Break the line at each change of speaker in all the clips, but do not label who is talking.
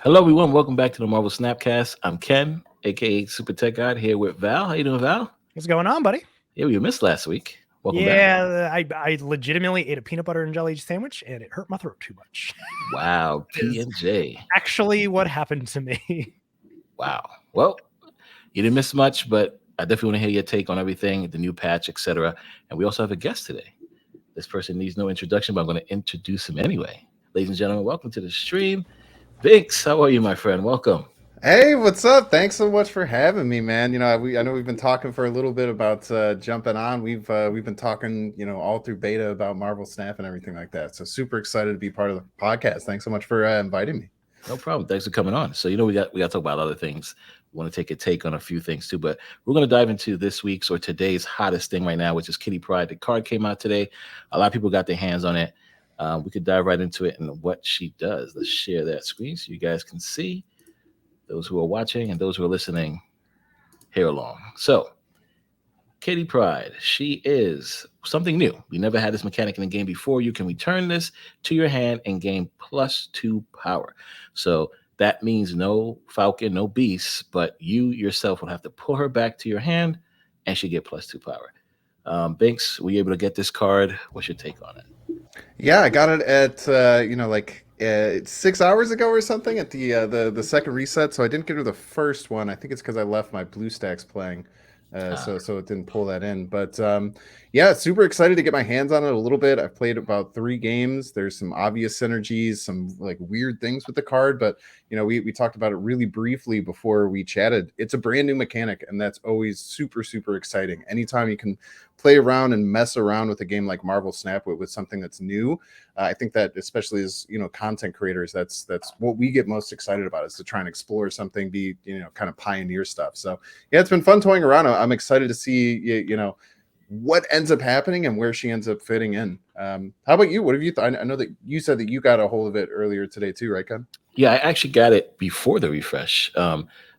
Hello, everyone. Welcome back to the Marvel Snapcast. I'm Ken, aka SuperTechGod, here with Val. How you doing, Val?
What's going on, buddy?
Yeah, you missed last week. Welcome back.
Yeah, I legitimately ate a peanut butter and jelly sandwich, and it hurt my throat too much.
Wow,
That is
P&J.
actually what happened to me.
Wow. Well, you didn't miss much, but I definitely want to hear your take on everything, the new patch, etc. And we also have a guest today. This person needs no introduction, but I'm going to introduce him anyway. Ladies and gentlemen, welcome to the stream. Bynx, how are you, my friend? Welcome.
Hey, what's up? Thanks so much for having me, man. I know we've been talking for a little bit about jumping on. We've been talking, all through beta about Marvel Snap and everything like that. So super excited to be part of the podcast. Thanks so much for inviting me.
No problem. Thanks for coming on. So we got to talk about other things. We want to take a take on a few things too, but we're going to dive into this week's or today's hottest thing right now, which is Kitty Pryde. The card came out today. A lot of people got their hands on it. We could dive right into it and what she does. Let's share that screen so you guys can see, those who are watching and those who are listening here along. So, Kitty Pryde, she is something new. We never had this mechanic in the game before. You can return this to your hand and gain +2 power. So that means no Falcon, no Beast, but you yourself will have to pull her back to your hand and she get +2 power. Bynx, were you able to get this card? What's your take on it?
Yeah, I got it at 6 hours ago or something at the second reset. So I didn't get her the first one. I think it's because I left my BlueStacks playing. So it didn't pull that in, but yeah, super excited to get my hands on it a little bit. I've played about 3 games. There's some obvious synergies, some like weird things with the card, but we talked about it really briefly before we chatted. It's a brand new mechanic, and that's always super, super exciting. Anytime you can play around and mess around with a game like Marvel Snap with something that's new, I think that especially as content creators, that's what we get most excited about, is to try and explore something, be kind of pioneer stuff. So yeah, it's been fun toying around. I'm excited to see what ends up happening and where she ends up fitting in. How about you? What have you thought? I know that you said that you got a hold of it earlier today too, right, Ken?
Yeah, I actually got it before the refresh.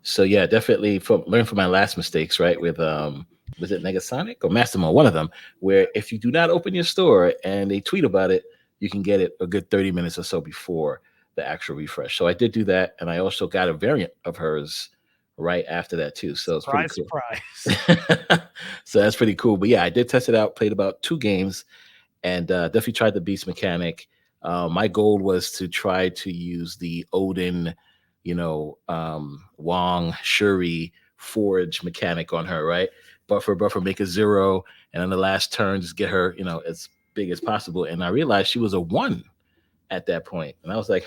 So yeah, definitely learn from my last mistakes, right? With was it Negasonic or Mastermind, one of them, where if you do not open your store and they tweet about it, you can get it a good 30 minutes or so before the actual refresh. So I did do that, and I also got a variant of hers right after that too. So it's pretty cool.
Surprise.
So that's pretty cool. But yeah, I did test it out, played about 2 games, and definitely tried the Beast mechanic. My goal was to try to use the Odin, Wong, Shuri, Forge mechanic on her, right? Buffer, make a 0, and on the last turn, just get her, as big as possible. And I realized she was a 1 at that point. And I was like,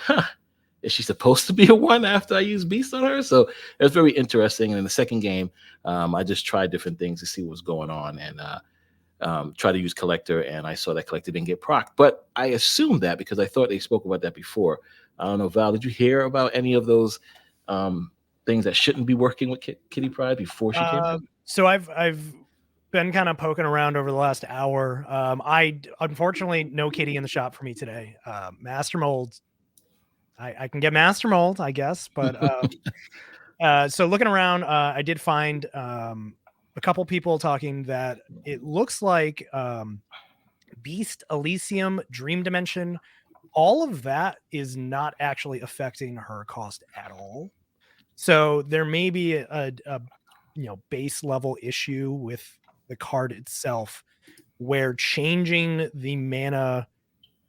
is she supposed to be a 1 after I use Beast on her? So it was very interesting. And in the second game, I just tried different things to see what was going on, and try to use Collector, and I saw that Collector didn't get proc. But I assumed that because I thought they spoke about that before. I don't know, Val, did you hear about any of those things that shouldn't be working with Kitty Pryde before she came out?
So I've been kind of poking around over the last hour. I unfortunately no kitty in the shop for me today. Master Mold. I can get Master Mold, I guess, but so looking around, I did find a couple people talking that it looks like Beast, Elysium, Dream Dimension, all of that is not actually affecting her cost at all. So there may be a base level issue with the card itself, where changing the mana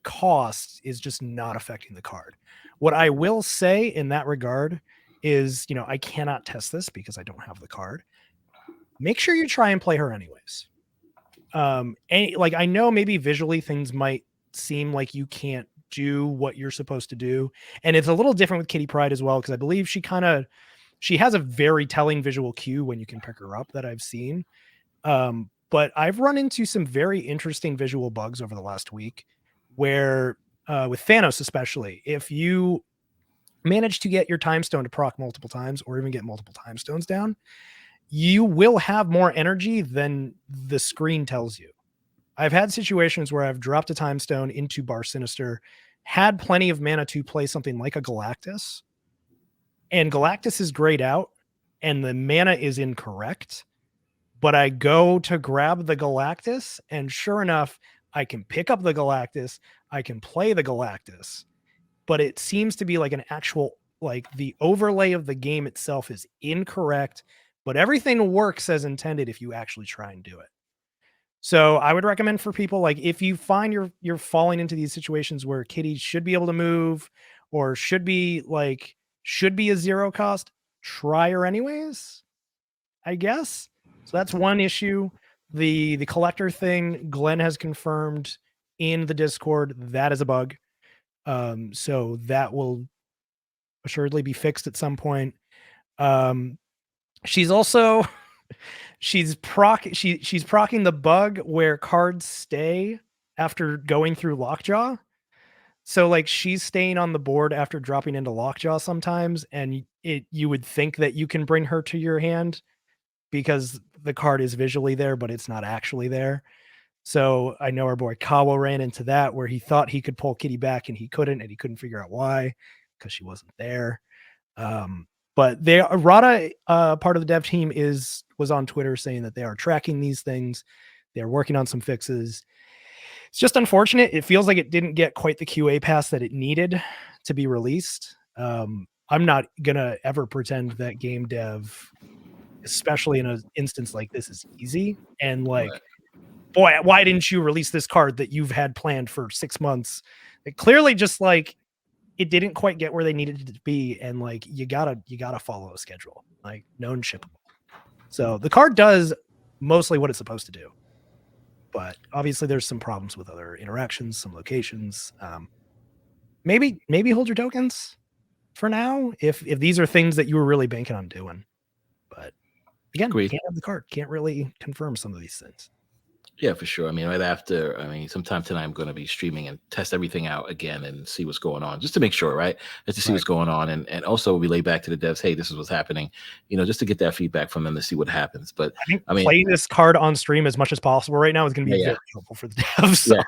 cost is just not affecting the card. What I will say in that regard is, I cannot test this because I don't have the card. Make sure you try and play her anyways. I know maybe visually things might seem like you can't do what you're supposed to do, and it's a little different with Kitty Pryde as well, because I believe she has a very telling visual cue when you can pick her up that I've seen. But I've run into some very interesting visual bugs over the last week where with Thanos especially, if you manage to get your time stone to proc multiple times or even get multiple time stones down, you will have more energy than the screen tells you. I've had situations where I've dropped a time stone into Bar Sinister, had plenty of mana to play something like a Galactus, and Galactus is grayed out and the mana is incorrect, but I go to grab the Galactus, and sure enough, I can pick up the Galactus, I can play the Galactus, but it seems to be like an actual like the overlay of the game itself is incorrect, but everything works as intended if you actually try and do it. So I would recommend for people, like, if you find you're falling into these situations where Kitty should be able to move or should be a zero cost, try her anyways, I guess. So that's one issue. The collector thing, Glenn has confirmed in the Discord that is a bug. So that will assuredly be fixed at some point. She's also she's procking the bug where cards stay after going through Lockjaw. So like she's staying on the board after dropping into Lockjaw sometimes, and you would think that you can bring her to your hand because the card is visually there, but it's not actually there. So I know our boy Kawa ran into that where he thought he could pull Kitty back and he couldn't figure out why, because she wasn't there. But Rada, part of the dev team, was on Twitter saying that they are tracking these things. They're working on some fixes. It's just unfortunate. It feels like it didn't get quite the QA pass that it needed to be released. I'm not gonna ever pretend that game dev, especially in an instance like this, is easy. And like, boy, why didn't you release this card that you've had planned for 6 months? It clearly just like it didn't quite get where they needed it to be, and like you gotta follow a schedule, like known shippable. So the card does mostly what it's supposed to do, but obviously there's some problems with other interactions, some locations. Maybe hold your tokens for now if these are things that you were really banking on doing. But again, can't have the card, can't really confirm some of these things.
Yeah, for sure. I mean, sometime tonight I'm going to be streaming and test everything out again and see what's going on, just to make sure, right? Just to see what's going on, and also relay back to the devs, hey, this is what's happening, just to get that feedback from them to see what happens. But
I mean, playing this card on stream as much as possible right now is going to be very helpful for the devs.
Yeah,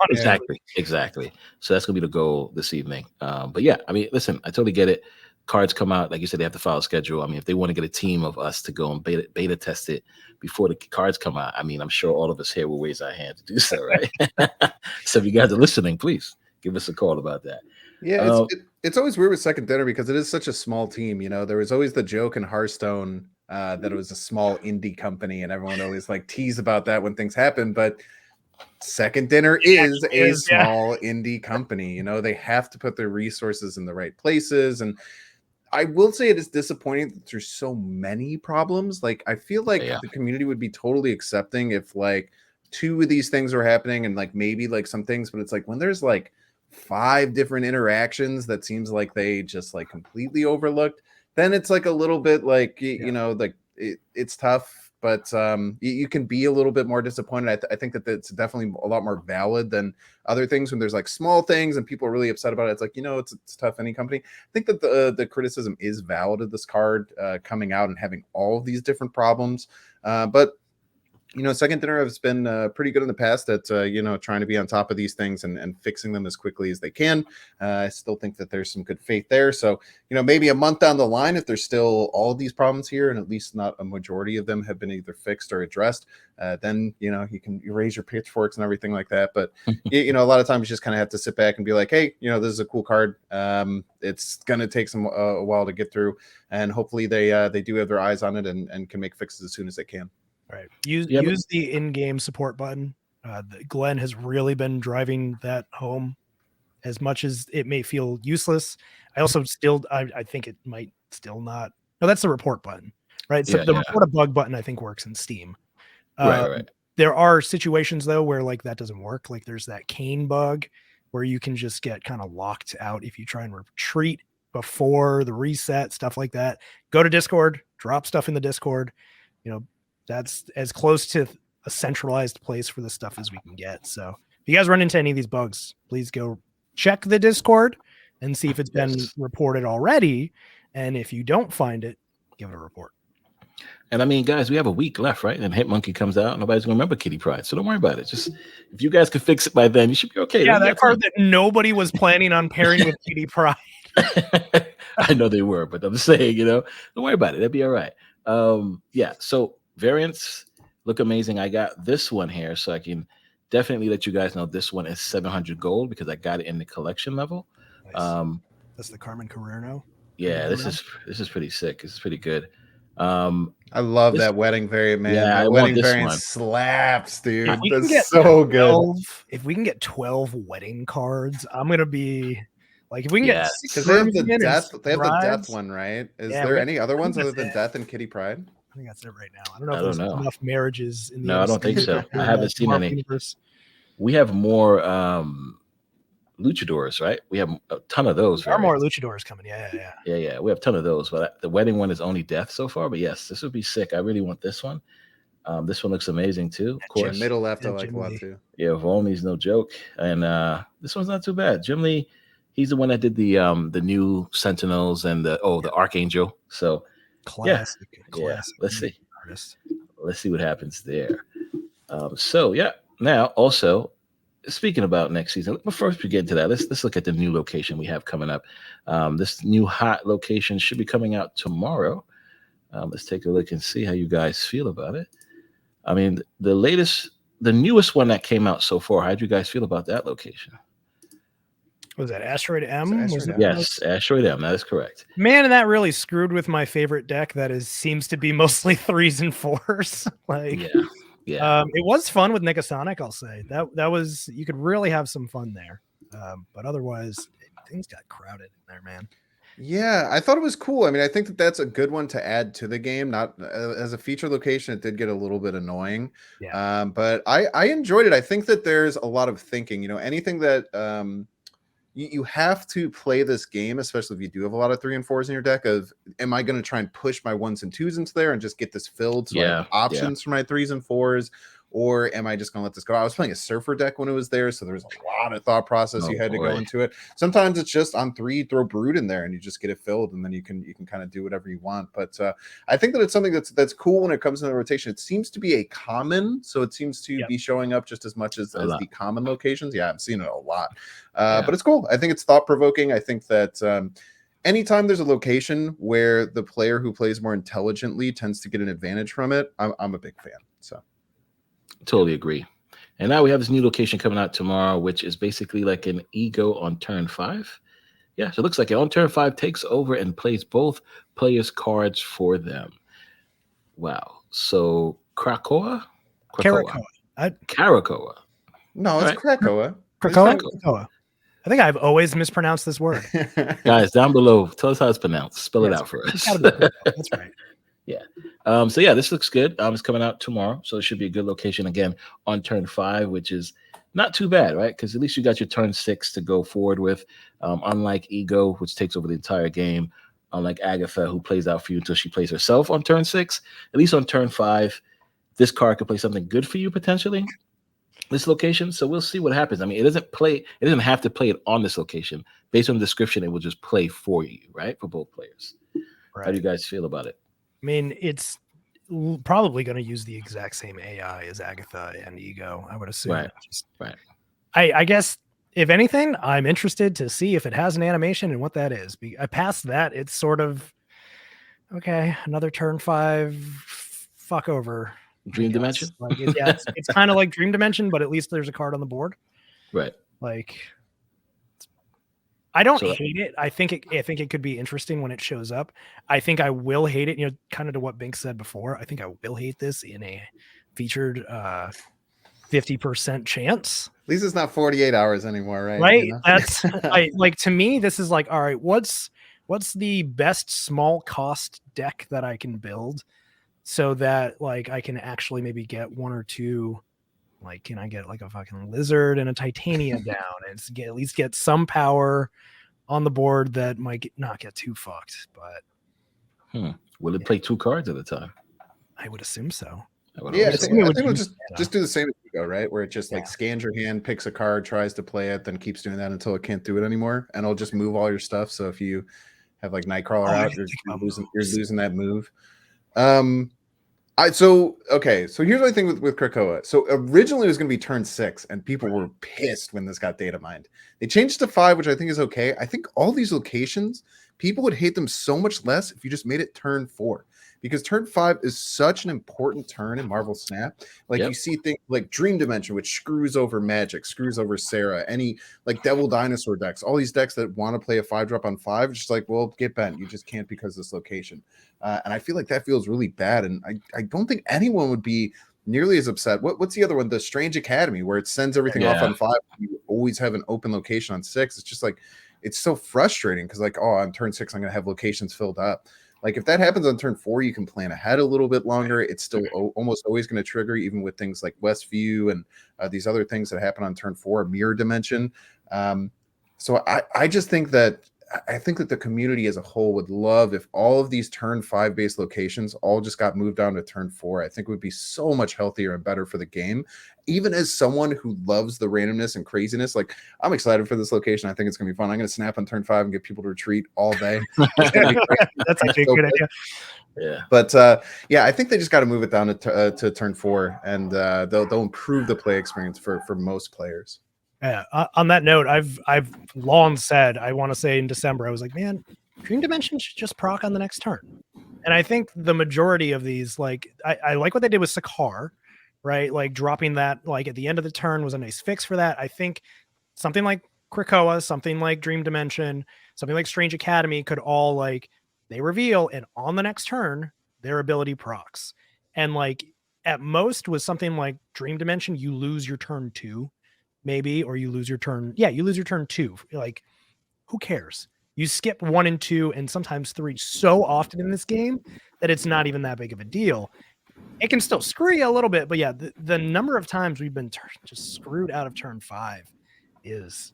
exactly. So that's going to be the goal this evening. But yeah, I mean, listen, I totally get it. Cards come out, like you said, they have to follow schedule. I mean, if they want to get a team of us to go and beta test it before the cards come out, I mean, I'm sure all of us here will raise our hand to do so, right? So if you guys are listening, please give us a call about that.
Yeah, it's always weird with Second Dinner because it is such a small team. There was always the joke in Hearthstone that it was a small indie company, and everyone always like tease about that when things happen. But Second Dinner is a small indie company. They have to put their resources in the right places, and I will say it is disappointing that there's so many problems. Like, I feel like the community would be totally accepting if like 2 of these things were happening and like maybe like some things, but it's like when there's like 5 different interactions that seems like they just like completely overlooked, then it's like a little bit like, like it's tough. But you can be a little bit more disappointed. I think that it's definitely a lot more valid than other things when there's like small things and people are really upset about it. It's like, it's tough, any company. I think that the criticism is valid of this card coming out and having all of these different problems. But Second Dinner has been pretty good in the past at, trying to be on top of these things and fixing them as quickly as they can. I still think that there's some good faith there. So, maybe a month down the line, if there's still all these problems here and at least not a majority of them have been either fixed or addressed, then, you can raise your pitchforks and everything like that. But, a lot of times you just kind of have to sit back and be like, hey, this is a cool card. It's going to take a while to get through. And hopefully they do have their eyes on it and can make fixes as soon as they can.
Right. Use the in-game support button. Glenn has really been driving that home, as much as it may feel useless. I also I think it might still not. No, that's the report button, right? So the report a bug button I think works in Steam.
Right.
There are situations though where like that doesn't work. Like there's that cane bug where you can just get kind of locked out if you try and retreat before the reset, stuff like that. Go to Discord, drop stuff in the Discord. That's as close to a centralized place for this stuff as we can get. So if you guys run into any of these bugs, please go check the Discord and see if it's been reported already. And if you don't find it, give it a report.
And I mean, guys, we have a week left, right? And Hitmonkey comes out. Nobody's going to remember Kitty Pryde. So don't worry about it. Just if you guys can fix it by then, you should be okay.
Yeah, that card that nobody was planning on pairing with Kitty Pryde.
I know they were, but I'm saying, don't worry about it. That'd be all right. So variants look amazing. I got this one here, so I can definitely let you guys know this one is 700 gold because I got it in the collection level.
Nice. That's the Carmen Carrero.
Yeah, this is pretty sick. This is pretty good. Um,
I love
this
that wedding variant, man.
Yeah, I
That
want
wedding
this
variant
one.
slaps,
If
dude.
we can
That's
get
so good.
12, if we can get 12 wedding cards, I'm gonna be like, if we can get
Yes.
Because they have the
Peruvian and
death. They have the death
Brides,
one, right? Is
yeah,
there
we
any other
I think
ones other
that's
than
it.
Death and Kitty Pride?
I think that's it right now. I don't know
I
if
don't
there's
know.
enough marriages in the
No, I don't think
MCU
so.
or
I
in
haven't
the
seen
Marvel
any.
universe.
We have more luchadors, right? We have a ton of those.
There are more luchadors coming. Yeah.
Yeah. We have a ton of those, but the wedding one is only death so far. But yes, this would be sick. I really want this one. This one looks amazing too, of
Yeah,
course.
middle left I
Yeah,
like a
Jim
lot
Lee.
too.
Yeah, Volney's no joke, and this one's not too bad. Jim Lee, he's the one that did the new Sentinels and the Archangel. So
Classic.
Let's see.
Artist.
Let's see what happens there. Now also speaking about next season, but first we get into that, let's look at the new location we have coming up. This new hot location should be coming out tomorrow. Let's take a look and see how you guys feel about it. I mean, the newest one that came out so far, how'd you guys feel about that location?
Was that Asteroid M?
Asteroid M.
Yes, Asteroid M. That is correct.
Man, and that really screwed with my favorite deck. That seems to be mostly 3s and 4s.
Yeah.
It was fun with Negasonic. I'll say that was, you could really have some fun there. But otherwise, things got crowded in there, man.
Yeah, I thought it was cool. I mean, I think that that's a good one to add to the game. Not as a feature location, it did get a little bit annoying.
Yeah.
But I enjoyed it. I think that there's a lot of thinking. You know, anything that you have to play this game, especially if you do have a lot of 3 and 4s in your deck. Of, am I going to try and push my 1s and 2s into there and just get this filled so I have options for my 3s and 4s? Or am I just going to let this go? I was playing a Surfer deck when it was there, so there was a lot of thought process you had to go into it. Sometimes it's just on 3, throw Brood in there, and you just get it filled, and then you can kind of do whatever you want. But I think that it's something that's cool when it comes to the rotation. It seems to be a common, so it seems to be showing up just as much as the common locations. Yeah, I'm seeing it a lot, but it's cool. I think it's thought provoking. I think that anytime there's a location where the player who plays more intelligently tends to get an advantage from it, I'm a big fan. So.
Totally agree. And now we have this new location coming out tomorrow, which is basically like an ego on turn 5. Yeah, so it looks like it on turn 5 takes over and plays both players' cards for them. Wow. So Krakoa?
Caracoa.
Caracoa.
No, it's Krakoa.
Krakoa. I think I've always mispronounced this word.
Guys, down below, tell us how it's pronounced. Spell it out for us.
That's right.
Yeah. This looks good. It's coming out tomorrow, so it should be a good location again on turn 5, which is not too bad, right? Because at least you got your turn 6 to go forward with. Unlike Ego, which takes over the entire game, unlike Agatha, who plays out for you until she plays herself on turn 6. At least on turn 5, this card could play something good for you potentially. This location, so we'll see what happens. I mean, it doesn't have to play it on this location. Based on the description, it will just play for you, right? For both players. Right. How do you guys feel about it?
I mean, it's probably going to use the exact same AI as Agatha and Ego, I would assume.
Right.
I guess, if anything, I'm interested to see if it has an animation and what that is. Past that, it's sort of, okay, another turn 5 fuck over.
Dream Dimension?
It's kind of like Dream Dimension, but at least there's a card on the board.
Right.
I don't hate it. I think it could be interesting when it shows up. I think I will hate it, kind of to what Bynx said before. I think I will hate this in a featured 50% chance.
At least it's not 48 hours anymore, right?
Right. That's to me, this is like, all right, what's the best small cost deck that I can build so that I can actually maybe get 1 or 2. Can I get a fucking lizard and a Titania down and at least get some power on the board that might not get too fucked? But
will it play 2 cards at a time?
I would assume so.
I think we'll just do the same as Ego, right? Where it just scans your hand, picks a card, tries to play it, then keeps doing that until it can't do it anymore, and it'll just move all your stuff. So if you have Nightcrawler out, you're losing that move. So here's the thing with Krakoa. So originally it was going to be turn 6, and people were pissed when this got data mined. They changed it to 5, which I think is okay. I think all these locations, people would hate them so much less if you just made it turn 4. Because turn 5 is such an important turn in Marvel Snap. Like you see things like Dream Dimension, which screws over Magic, screws over Sarah, any like Devil Dinosaur decks, all these decks that want to play a 5-drop on 5, just like, well, get bent. You just can't because of this location. And I feel like that feels really bad. And I don't think anyone would be nearly as upset. What's the other one? The Strange Academy, where it sends everything off on 5. You always have an open location on 6. It's just like, it's so frustrating because like, oh, on turn 6, I'm going to have locations filled up. Like if that happens on turn 4, you can plan ahead a little bit longer. It's still almost always going to trigger, even with things like Westview and these other things that happen on turn 4, Mirror Dimension. So I just think that the community as a whole would love if all of these turn 5 based locations all just got moved down to turn 4. I think it would be so much healthier and better for the game. Even as someone who loves the randomness and craziness, like I'm excited for this location. I think it's gonna be fun. I'm gonna snap on turn 5 and get people to retreat all day.
That's actually a good idea.
Yeah, but I think they just got to move it down to turn 4, and they'll improve the play experience for most players.
Yeah. On that note, I've long said, I want to say in December, I was like, man, Dream Dimension should just proc on the next turn. And I think the majority of these, like, I like what they did with Sakar, right? Like dropping that like at the end of the turn was a nice fix for that. I think something like Krakoa, something like Dream Dimension, something like Strange Academy could all like they reveal and on the next turn their ability procs. And like at most with something like Dream Dimension, you lose your turn 2, maybe, or you lose your turn. Yeah, you lose your turn 2. Like, who cares? You skip 1 and 2 and sometimes 3 so often in this game that it's not even that big of a deal. It can still screw you a little bit, but yeah, the number of times we've been just screwed out of turn 5 is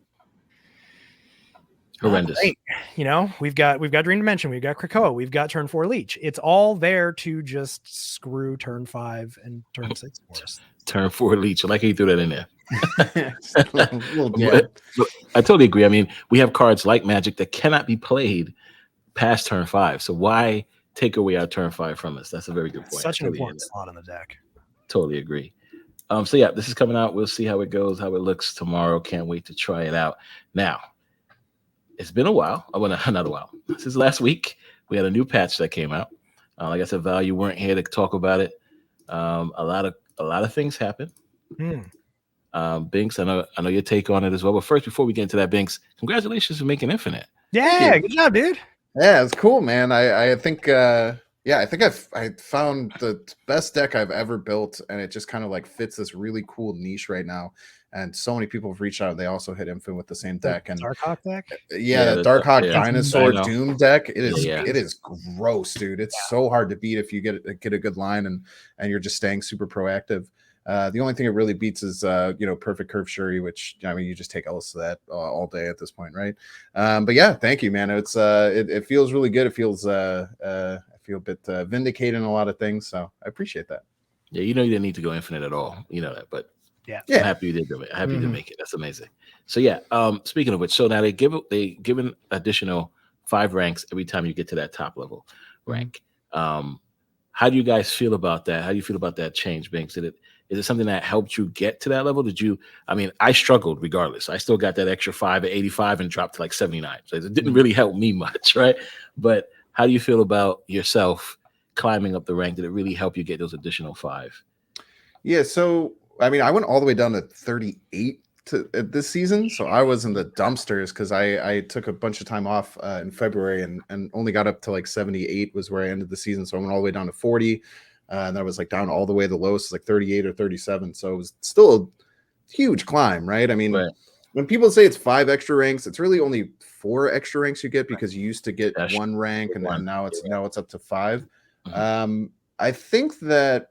horrendous.
You know, we've got Dream Dimension, we've got Krakoa, we've got turn 4 Leech. It's all there to just screw turn 5 and turn 6 for us.
Turn 4 Leech. I like how you threw that in there.
Yeah.
I totally agree. I mean, we have cards like Magic that cannot be played past turn 5. So why take away our turn 5 from us? That's a very good point.
Such an important slot in the deck.
Totally agree. So yeah, this is coming out. We'll see how it goes, how it looks tomorrow. Can't wait to try it out. Now, it's been a while. I want another while. Since last week, we had a new patch that came out. Like I said, Val, you weren't here to talk about it. A lot of things happened. Bynx, I know your take on it as well. But first, before we get into that, Bynx, congratulations for making Infinite.
Yeah, good job, dude.
Yeah, it's cool, man. I think I think I found the best deck I've ever built, and it just kind of like fits this really cool niche right now. And so many people have reached out. They also hit Infinite with the same deck. And
Darkhawk deck?
Yeah, the Darkhawk Dinosaur Doom deck. It is gross, dude. It's so hard to beat if you get a good line and you're just staying super proactive. The only thing it really beats is Perfect Curve Shuri, which I mean you just take Ellis to that all day at this point, right? But yeah, thank you, man. It's it feels really good. It feels I feel a bit vindicated in a lot of things, so I appreciate that.
Yeah, you didn't need to go Infinite at all, you know that, but
yeah,
I'm happy you did do it. Happy to make it. That's amazing. So yeah, speaking of which, so now they give an additional 5 ranks every time you get to that top level rank. How do you guys feel about that? How do you feel about that change, Bynx? Is it something that helped you get to that level? I mean, I struggled regardless. I still got that extra 5 at 85 and dropped to like 79. So it didn't really help me much, right? But how do you feel about yourself climbing up the rank? Did it really help you get those additional 5?
Yeah, so I mean, I went all the way down to 38 this season, so I was in the dumpsters because I took a bunch of time off in February and only got up to like 78 was where I ended the season. So I went all the way down to 40. And I was like down all the way. The lowest was like 38 or 37. So it was still a huge climb, right? I mean, when people say it's 5 extra ranks, it's really only 4 extra ranks you get because you used to get 1 rank and now it's up to 5. I think that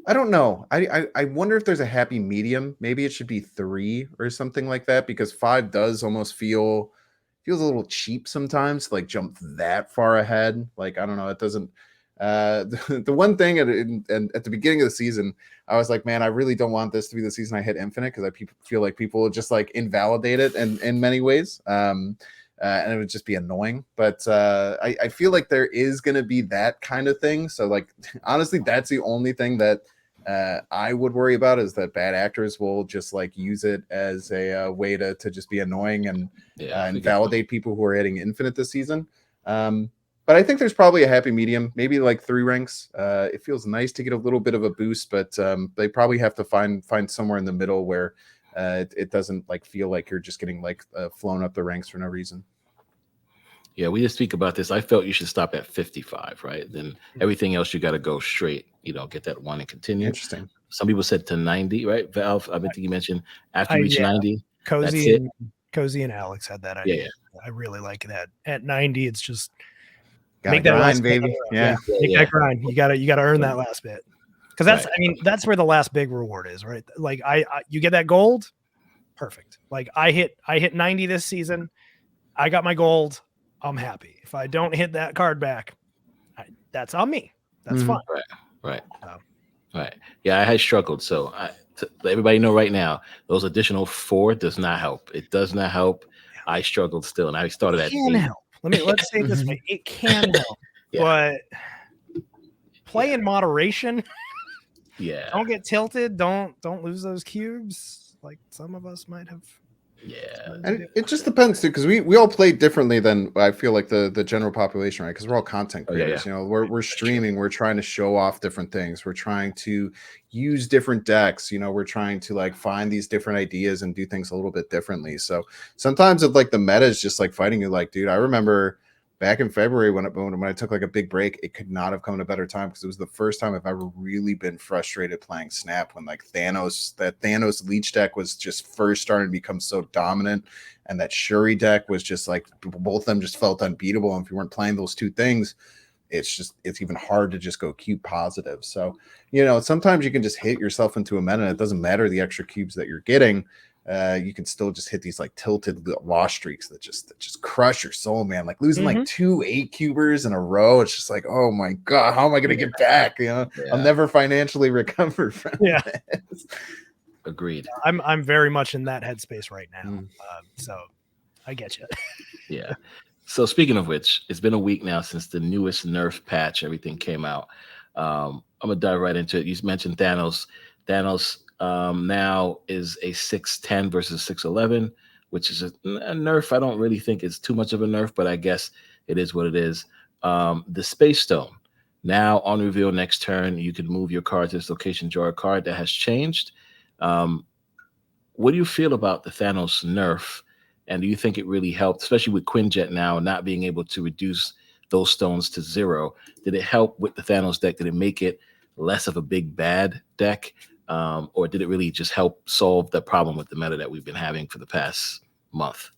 I don't know. I wonder if there's a happy medium. Maybe it should be 3 or something like that because 5 does almost feels a little cheap sometimes to like jump that far ahead. Like I don't know. It doesn't. The one thing at the beginning of the season, I was like, man, I really don't want this to be the season I hit Infinite because I feel like people will just like invalidate it in many ways. And it would just be annoying. But I feel like there is going to be that kind of thing. So like, honestly, that's the only thing that I would worry about is that bad actors will just like use it as a way to just be annoying and invalidate people who are hitting infinite this season. But I think there's probably a happy medium, maybe like 3 ranks. It feels nice to get a little bit of a boost, but they probably have to find somewhere in the middle where it doesn't like feel like you're just getting like flown up the ranks for no reason.
Yeah, we just speak about this. I felt you should stop at 55, right? Then everything else you got to go straight. Get that 1 and continue.
Interesting.
Some people said to 90, right? Valve, I think you mentioned after you reach 90.
Cozy and Alex had that idea.
Yeah.
I really like that. At 90, it's just
make that grind, baby. Yeah.
Make that grind. You gotta earn that last bit. Because that's where the last big reward is, right? Like you get that gold, perfect. Like I hit 90 this season. I got my gold. I'm happy. If I don't hit that card back, that's on me. That's fine.
Right. Right. Yeah, I had struggled. So to let everybody know right now, those additional 4 does not help. It does not help. Yeah. I struggled still, and I started at 8.
Help. Let's say it this way. It can help, but play in moderation.
Yeah.
Don't get tilted. Don't lose those cubes like some of us might have.
Yeah,
and it just depends too, because we all play differently than I feel like the general population, right? Because we're all content creators. We're streaming, we're trying to show off different things, we're trying to use different decks, we're trying to like find these different ideas and do things a little bit differently. So sometimes if like the meta is just like fighting you, like, dude, I remember back in February when I took like a big break, it could not have come at a better time because it was the first time I've ever really been frustrated playing Snap when like that Thanos leech deck was just first starting to become so dominant, and that Shuri deck was just like both of them just felt unbeatable. And if you weren't playing those 2 things, it's even hard to just go cube positive. So sometimes you can just hit yourself into a meta, and it doesn't matter the extra cubes that you're getting. You can still just hit these like tilted loss streaks that just crush your soul, man. Like losing like 2 8-cubers in a row. It's just like, oh my God, how am I going to get back? I'll never financially recover from this.
Agreed.
I'm very much in that headspace right now. So I get you.
Yeah. So speaking of which, it's been a week now since the newest Nerf patch, everything came out. I'm going to dive right into it. You mentioned Thanos. Now is a 6'10 versus 6'11, which is a nerf. I don't really think it's too much of a nerf, but I guess it is what it is. The Space Stone. Now on reveal next turn, you can move your card to this location, draw a card. That has changed. What do you feel about the Thanos nerf? And do you think it really helped, especially with Quinjet now not being able to reduce those stones to 0? Did it help with the Thanos deck? Did it make it less of a big bad deck? Or did it really just help solve the problem with the meta that we've been having for the past month?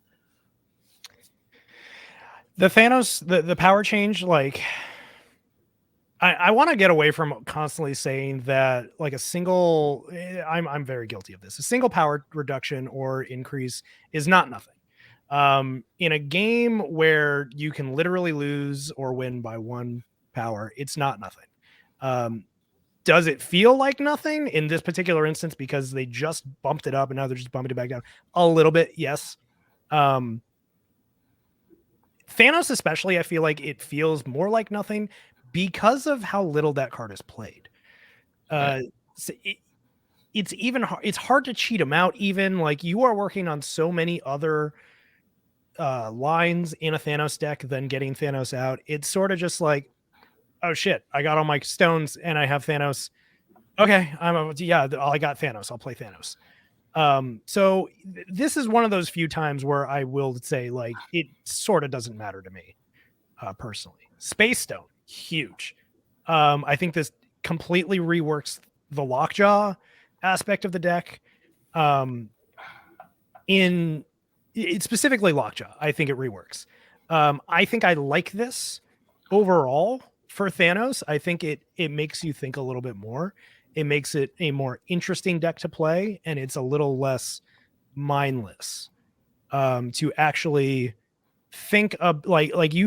The Thanos, the power change, like I want to get away from constantly saying that like a single, I'm very guilty of this. A single power reduction or increase is not nothing. In a game where you can literally lose or win by 1 power, it's not nothing. Does it feel like nothing in this particular instance because they just bumped it up and now they're just bumping it back down a little bit? Yes. Thanos especially, I feel like it feels more like nothing because of how little that card is played. So it's even it's hard to cheat him out. Even like you are working on so many other lines in a Thanos deck than getting Thanos out. It's sort of just like, oh shit, I got all my stones and I have Thanos. Okay, I got Thanos. I'll play Thanos. So this is one of those few times where I will say like it sort of doesn't matter to me personally. Space Stone, huge. I think this completely reworks the Lockjaw aspect of the deck. In it specifically Lockjaw, I think it reworks. I think I like this overall. For Thanos, I think it makes you think a little bit more. It makes it a more interesting deck to play, and it's a little less mindless to actually think of like you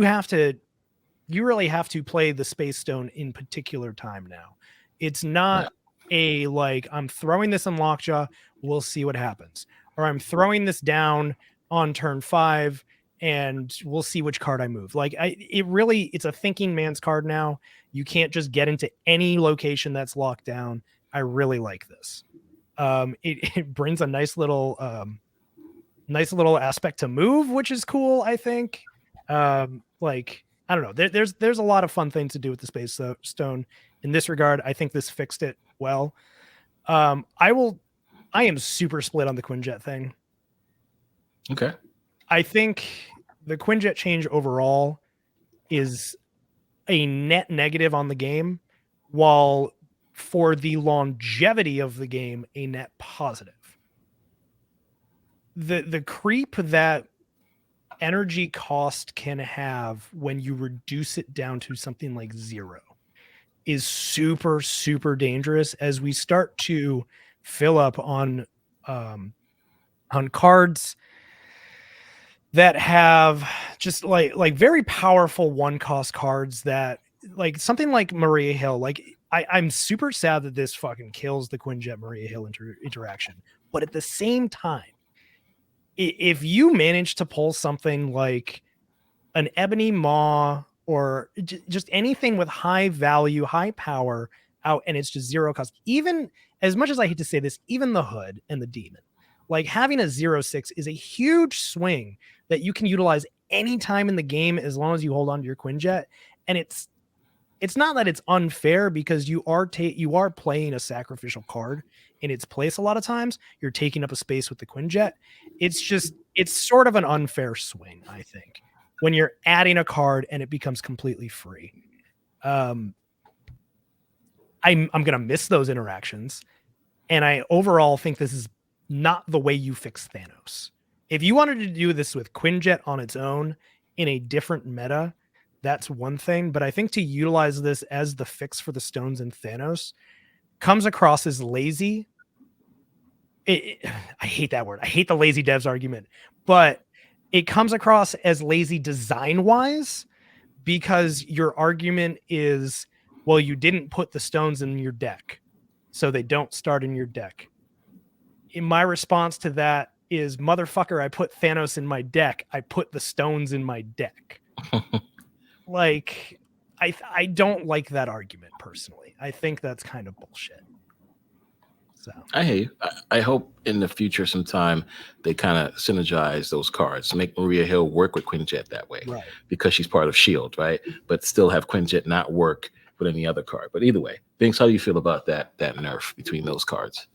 really have to play the Space Stone in particular time now. It's not a like I'm throwing this in Lockjaw, we'll see what happens, or I'm throwing this down on turn 5 and we'll see which card I move. Like it's a thinking man's card now. You can't just get into any location that's locked down, I really like this. It brings a nice little aspect to move, which is cool, I think. Like, I don't know. There's a lot of fun things to do with the Space Stone in this regard. I think this fixed it well. I am super split on the Quinjet thing.
Okay.
I think the Quinjet change overall is a net negative on the game, while for the longevity of the game, a net positive. The creep that energy cost can have when you reduce it down to something like 0 is super, super dangerous as we start to fill up on cards that have just like very powerful one cost cards that, like something like Maria Hill. Like I'm super sad that this fucking kills the Quinjet Maria Hill interaction. But at the same time, if you manage to pull something like an Ebony Maw or just anything with high value, high power out, and it's just 0 cost, even as much as I hate to say this, even the Hood and the Demon, like having a 0/6 is a huge swing that you can utilize anytime in the game as long as you hold on to your Quinjet. And it's not that it's unfair, because you are playing a sacrificial card in its place. A lot of times you're taking up a space with the Quinjet. It's sort of an unfair swing, I think, when you're adding a card and it becomes completely free. I'm going to miss those interactions. And I overall think this is not the way you fix Thanos. If you wanted to do this with Quinjet on its own in a different meta, that's one thing. But I think to utilize this as the fix for the stones in Thanos comes across as lazy. I hate that word. I hate the lazy devs argument, but it comes across as lazy design-wise, because your argument is, well, you didn't put the stones in your deck, so they don't start in your deck. In my response to that is, motherfucker, I put Thanos in my deck. I put the stones in my deck. Like, I don't like that argument personally. I think that's kind of bullshit. So
I hear you. I hope in the future sometime they kind of synergize those cards, make Maria Hill work with Quinjet that way,
right,
because she's part of Shield, right? But still have Quinjet not work with any other card. But either way, Bynx, how do you feel about that nerf between those cards?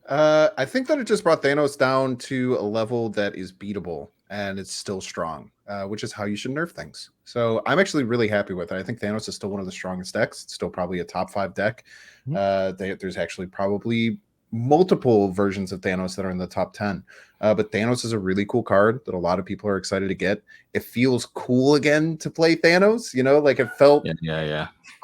I think that it just brought Thanos down to a level that is beatable, and it's still strong, which is how you should nerf things. So I'm actually really happy with it. I think Thanos is still one of the strongest decks. It's still probably a top 5 deck. There's actually probably multiple versions of Thanos that are in the top 10. But Thanos is a really cool card that a lot of people are excited to get. It feels cool again to play Thanos, you know, like it felt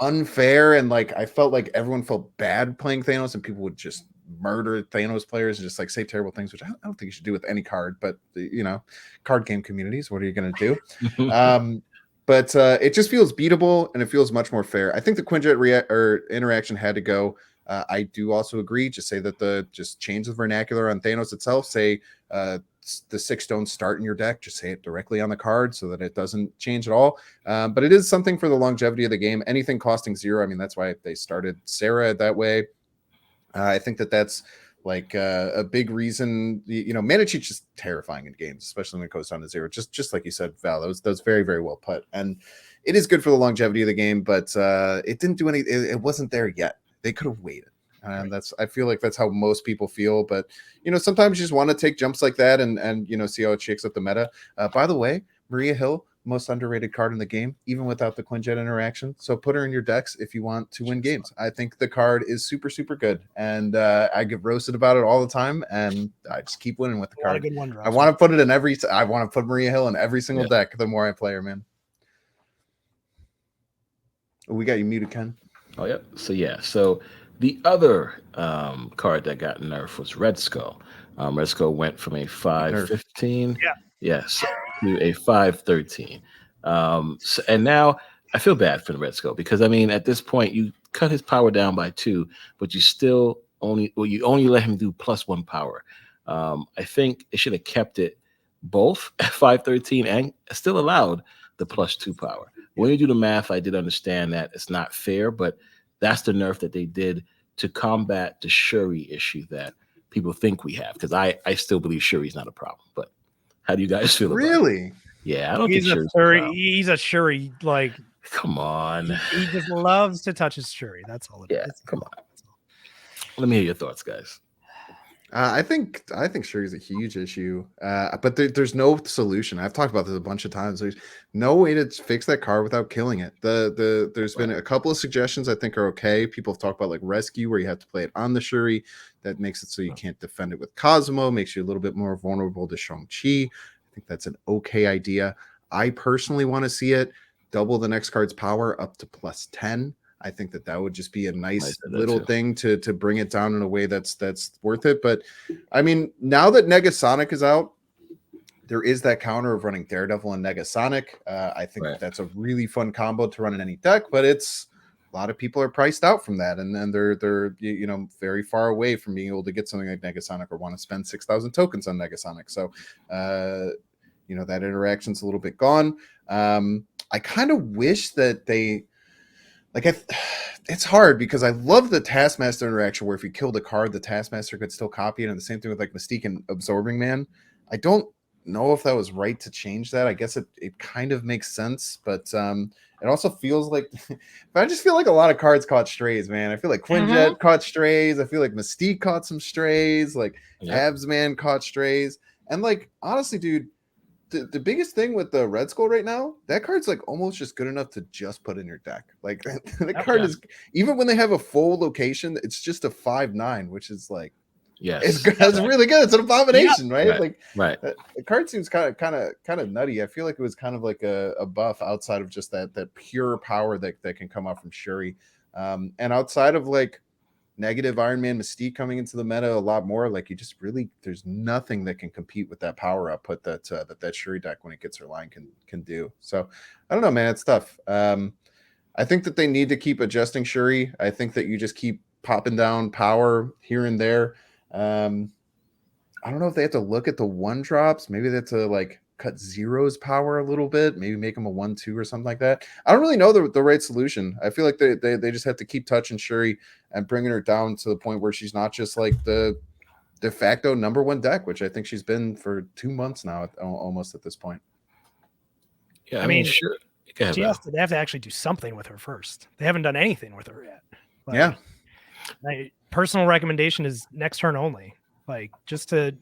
unfair, and like I felt like everyone felt bad playing Thanos, and people would just murder Thanos players and just like say terrible things, which I don't think you should do with any card, but you know, card game communities, what are you going to do? But it just feels beatable, and it feels much more fair. I think the Quinjet interaction had to go. I do also agree. Just say that just change the vernacular on Thanos itself. Say the 6 stones start in your deck. Just say it directly on the card so that it doesn't change at all. But it is something for the longevity of the game. Anything costing 0. I mean, that's why they started Sarah that way. I think that's like a big reason. You know, mana cheat's just terrifying in games, especially when it goes down to 0. Just like you said, Val, that was very, very well put. And it is good for the longevity of the game, but it didn't do any. It wasn't there yet. They could have waited. And I feel like that's how most people feel. But, you know, sometimes you just want to take jumps like that and you know, see how it shakes up the meta. By the way, Maria Hill, most underrated card in the game, even without the Quinjet interaction. So put her in your decks if you want to win games. I think the card is super, super good. And I get roasted about it all the time. And I just keep winning with the card. I want to put it in I want to put Maria Hill in every single deck the more I play her, man. Oh, we got you muted, Ken.
Oh, yeah. So the other card that got nerfed was Red Skull. Red Skull went from a 5/15 to a 5/13. And now I feel bad for the Red Skull, because I mean, at this point you cut his power down by 2, but you still only let him do +1 power. I think it should have kept it both at 5/13 and still allowed the +2 power. When you do the math, I did understand that it's not fair, but that's the nerf that they did to combat the Shuri issue that people think we have? Because I still believe Shuri's not a problem. But how do you guys feel about it?
Really?
Yeah, I don't
He's
think
a
Shuri's
Shuri. He's a Shuri. Like,
come on.
he just loves to touch his Shuri. That's all it is.
Yeah, come on. Let me hear your thoughts, guys.
I think Shuri's a huge issue, but there's no solution. I've talked about this a bunch of times. There's no way to fix that card without killing it. There's been a couple of suggestions I think are okay. People have talked about like rescue, where you have to play it on the Shuri. That makes it so you can't defend it with Cosmo. Makes you a little bit more vulnerable to Shang-Chi. I think that's an okay idea. I personally want to see it double the next card's power up to +10. I think that would just be a nice little thing to bring it down in a way that's worth it. But I mean, now that Negasonic is out, there is that counter of running Daredevil and Negasonic. I think that's a really fun combo to run in any deck, but it's a lot of people are priced out from that, and then they're very far away from being able to get something like Negasonic or want to spend 6,000 tokens on Negasonic. So that interaction's a little bit gone. I kind of wish that they. It's hard because I love the Taskmaster interaction where if you killed a card, the Taskmaster could still copy it. And the same thing with like Mystique and Absorbing Man. I don't know if that was right to change that. I guess it kind of makes sense, but it also feels like I just feel like a lot of cards caught strays, man. I feel like Quinjet caught strays. I feel like Mystique caught some strays, like Absman caught strays. And like, honestly, dude, the biggest thing with the Red Skull right now, that card's like almost just good enough to just put in your deck. Like the card is, even when they have a full location, it's just a 5/9, which is like, it's really good. It's an abomination, right? Like, the card seems kind of nutty. I feel like it was kind of like a buff outside of just that pure power that can come out from Shuri, and outside of like negative Iron Man Mystique coming into the meta a lot more. Like you just really, there's nothing that can compete with that power output that Shuri deck when it gets her line can do. So I don't know, man, it's tough. I think that they need to keep adjusting Shuri. I think that you just keep popping down power here and there. I don't know if they have to look at the 1-drops. Maybe that's a like cut Zero's power a little bit, maybe make them a 1/2 or something like that. I don't really know the right solution. I feel like they just have to keep touching Shuri and bringing her down to the point where she's not just like the de facto #1 deck, which I think she's been for 2 months now, almost at this point.
Yeah, I mean, sure.
They have to actually do something with her first. They haven't done anything with her yet.
Like,
my personal recommendation is next turn only. Like just to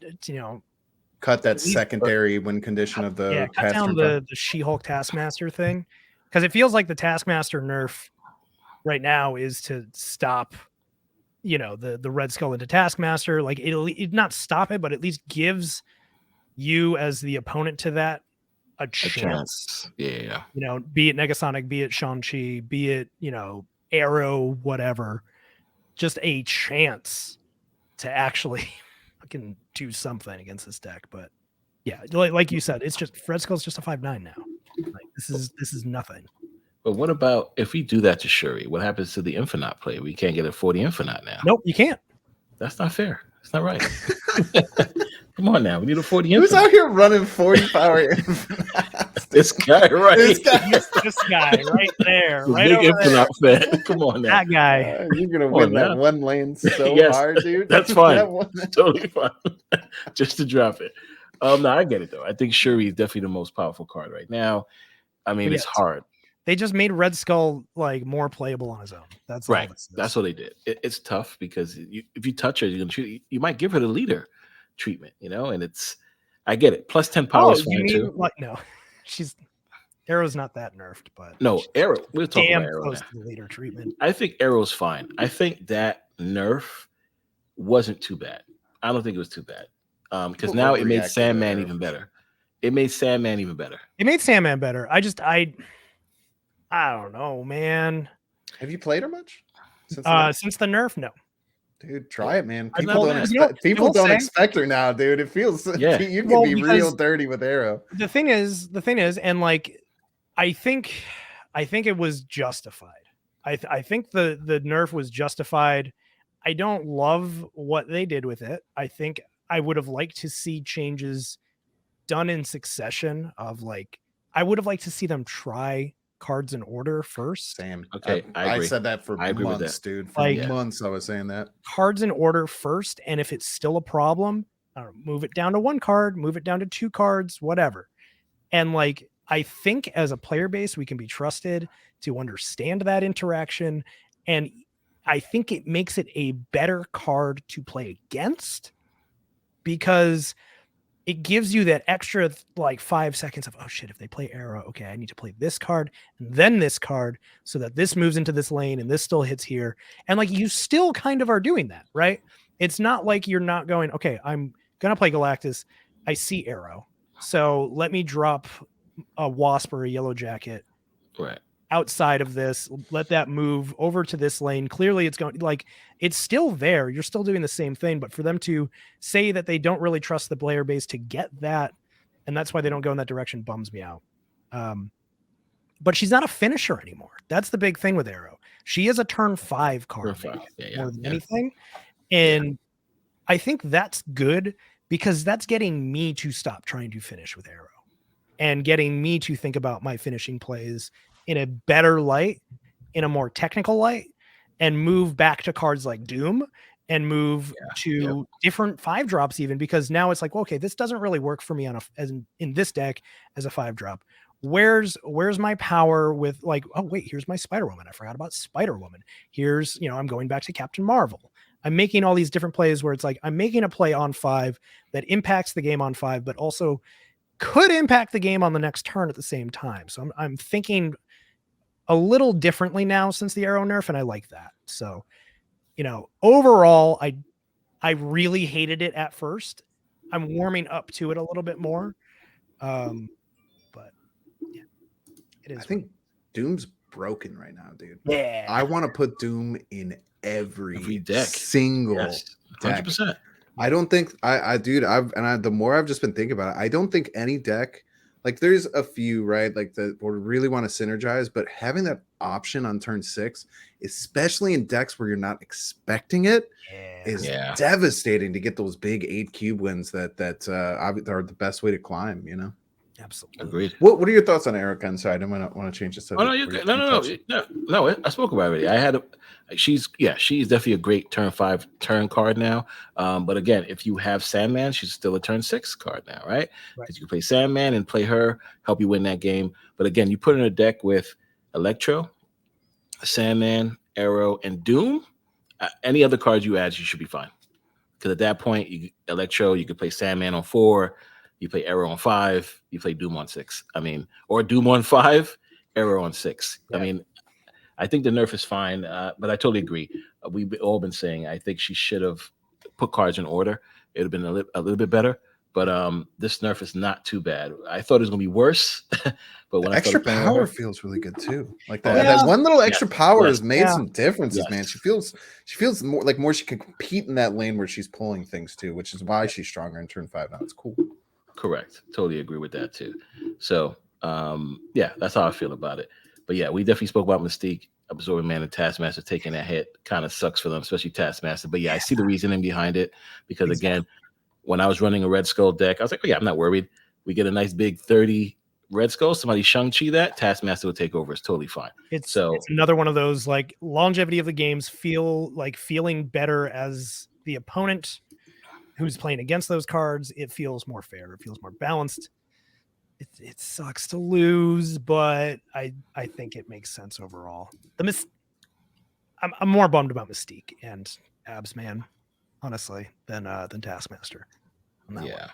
cut that secondary win condition of the
cut down the She-Hulk Taskmaster thing, because it feels like the Taskmaster nerf right now is to stop the Red Skull into Taskmaster. Like it'll not stop it, but at least gives you as the opponent to that a chance.
Yeah.
Be it Negasonic, be it Shang-Chi, be it Arrow, whatever, just a chance to actually can do something against this deck. But yeah, like you said, it's just Red Skull's just a 5/9 now. Like this is nothing.
But what about if we do that to Shuri? What happens to the Infinite play? We can't get a 40 Infinite now.
Nope, you can't.
That's not fair. It's not right. Come on now. We need a 40
Infinite. Who's out here running 40 power
This guy, right?
This guy right there.
The
right
big
over
Infinite
there.
fan. Come on now.
That guy.
You're going to win that one lane so hard, dude.
That's fine. Totally fine. Just to drop it. No, I get it, though. I think Shuri is definitely the most powerful card right now. I mean, it's hard.
They just made Red Skull like more playable on his own. That's
right. That's what they did. It's tough because if you touch her, you might give her the leader treatment, and I get it. Plus 10 power is fine too.
Like, no, Arrow's not that nerfed, but
no, Arrow. We're talking about Arrow
close to the leader treatment.
I think Arrow's fine. I think that nerf wasn't too bad. I don't think it was too bad. Because now it made Sandman even better. It made Sandman better.
I don't know, man.
Have you played her much?
Since the nerf? No.
Dude, try it, man. People don't expect her now, dude. It feels you can be real dirty with Arrow.
The thing is, and like I think it was justified. I think the nerf was justified. I don't love what they did with it. I think I would have liked to see changes done in succession of like I would have liked to see them try cards in order first.
Same.
Okay, I agree.
said that for
I agree with
months,
that.
dude. For
Like-
months, I was saying that.
Cards in order first, and if it's still a problem, move it down to 1 card, move it down to 2 cards, whatever. And like, I think as a player base, we can be trusted to understand that interaction, and I think it makes it a better card to play against, because it gives you that extra like 5 seconds of, oh shit, if they play arrow, okay, I need to play this card and then this card so that this moves into this lane and this still hits here. And like, you still kind of are doing that, right? It's not like you're not going, okay, I'm gonna play Galactus, I see arrow, so let me drop a Wasp or a Yellow Jacket
Right.
outside of this, let that move over to this lane. Clearly it's going, like, it's still there, you're still doing the same thing, but for them to say that they don't really trust the player base to get that, and that's why they don't go in that direction, bums me out. But she's not a finisher anymore. That's the big thing with Arrow. She is a turn 5 card more than anything, and I think that's good, because that's getting me to stop trying to finish with Arrow and getting me to think about my finishing plays in a better light, in a more technical light, and move back to cards like Doom and move to different 5-drops even, because now it's like, well, okay, this doesn't really work for me in this deck as a 5-drop. Where's my power with, like, oh wait, here's my Spider-Woman. I forgot about Spider-Woman. Here's, I'm going back to Captain Marvel. I'm making all these different plays where it's like, I'm making a play on 5 that impacts the game on 5, but also could impact the game on the next turn at the same time. So I'm thinking a little differently now since the Arrow nerf, and I like that. So, overall, I really hated it at first. I'm warming up to it a little bit more. But yeah, it is.
I think Doom's broken right now, dude.
Yeah.
I want to put Doom in every
deck.
single deck.
100%.
I don't think the more I've just been thinking about it, I don't think any deck, like, there's a few, right, like, that would really want to synergize, but having that option on turn 6, especially in decks where you're not expecting it, is devastating to get those big 8 cube wins that are the best way to climb,
Absolutely.
Agreed.
What are your thoughts on Erica? Sorry, I didn't want to change the subject.
Oh no, you're good. No. I spoke about it already. She's definitely a great turn 5 turn card now. But again, if you have Sandman, she's still a turn 6 card now, right? Because you can play Sandman and play her, help you win that game. But again, you put in a deck with Electro, Sandman, Arrow, and Doom. Any other cards you add, you should be fine. Because at that point, Electro, you could play Sandman on 4. You play Arrow on 5, you play Doom on 6. Or Doom on 5, Arrow on 6. Yeah. I think the nerf is fine, but I totally agree. We've all been saying, I think she should have put cards in order. It would have been a little bit better, but this nerf is not too bad. I thought it was going to be worse, but when
extra power feels really good too. Like that one little extra power has made some differences, man. She feels more she can compete in that lane where she's pulling things too, which is why she's stronger in turn 5 now. It's cool.
Correct. Totally agree with that too. So, that's how I feel about it. But yeah, we definitely spoke about Mystique, Absorbing Man, and Taskmaster taking that hit. Kind of sucks for them, especially Taskmaster. But yeah, I see the reasoning behind it, because again, when I was running a Red Skull deck, I was like, oh yeah, I'm not worried. We get a nice big 30 Red Skull. Somebody Shang-Chi that, Taskmaster will take over. It's totally fine. It's
another one of those, like, longevity of the games feeling better as the opponent who's playing against those cards. It feels more fair. It feels more balanced. It sucks to lose, but I think it makes sense overall. I'm more bummed about Mystique and Abs Man, honestly, than Taskmaster.
Yeah.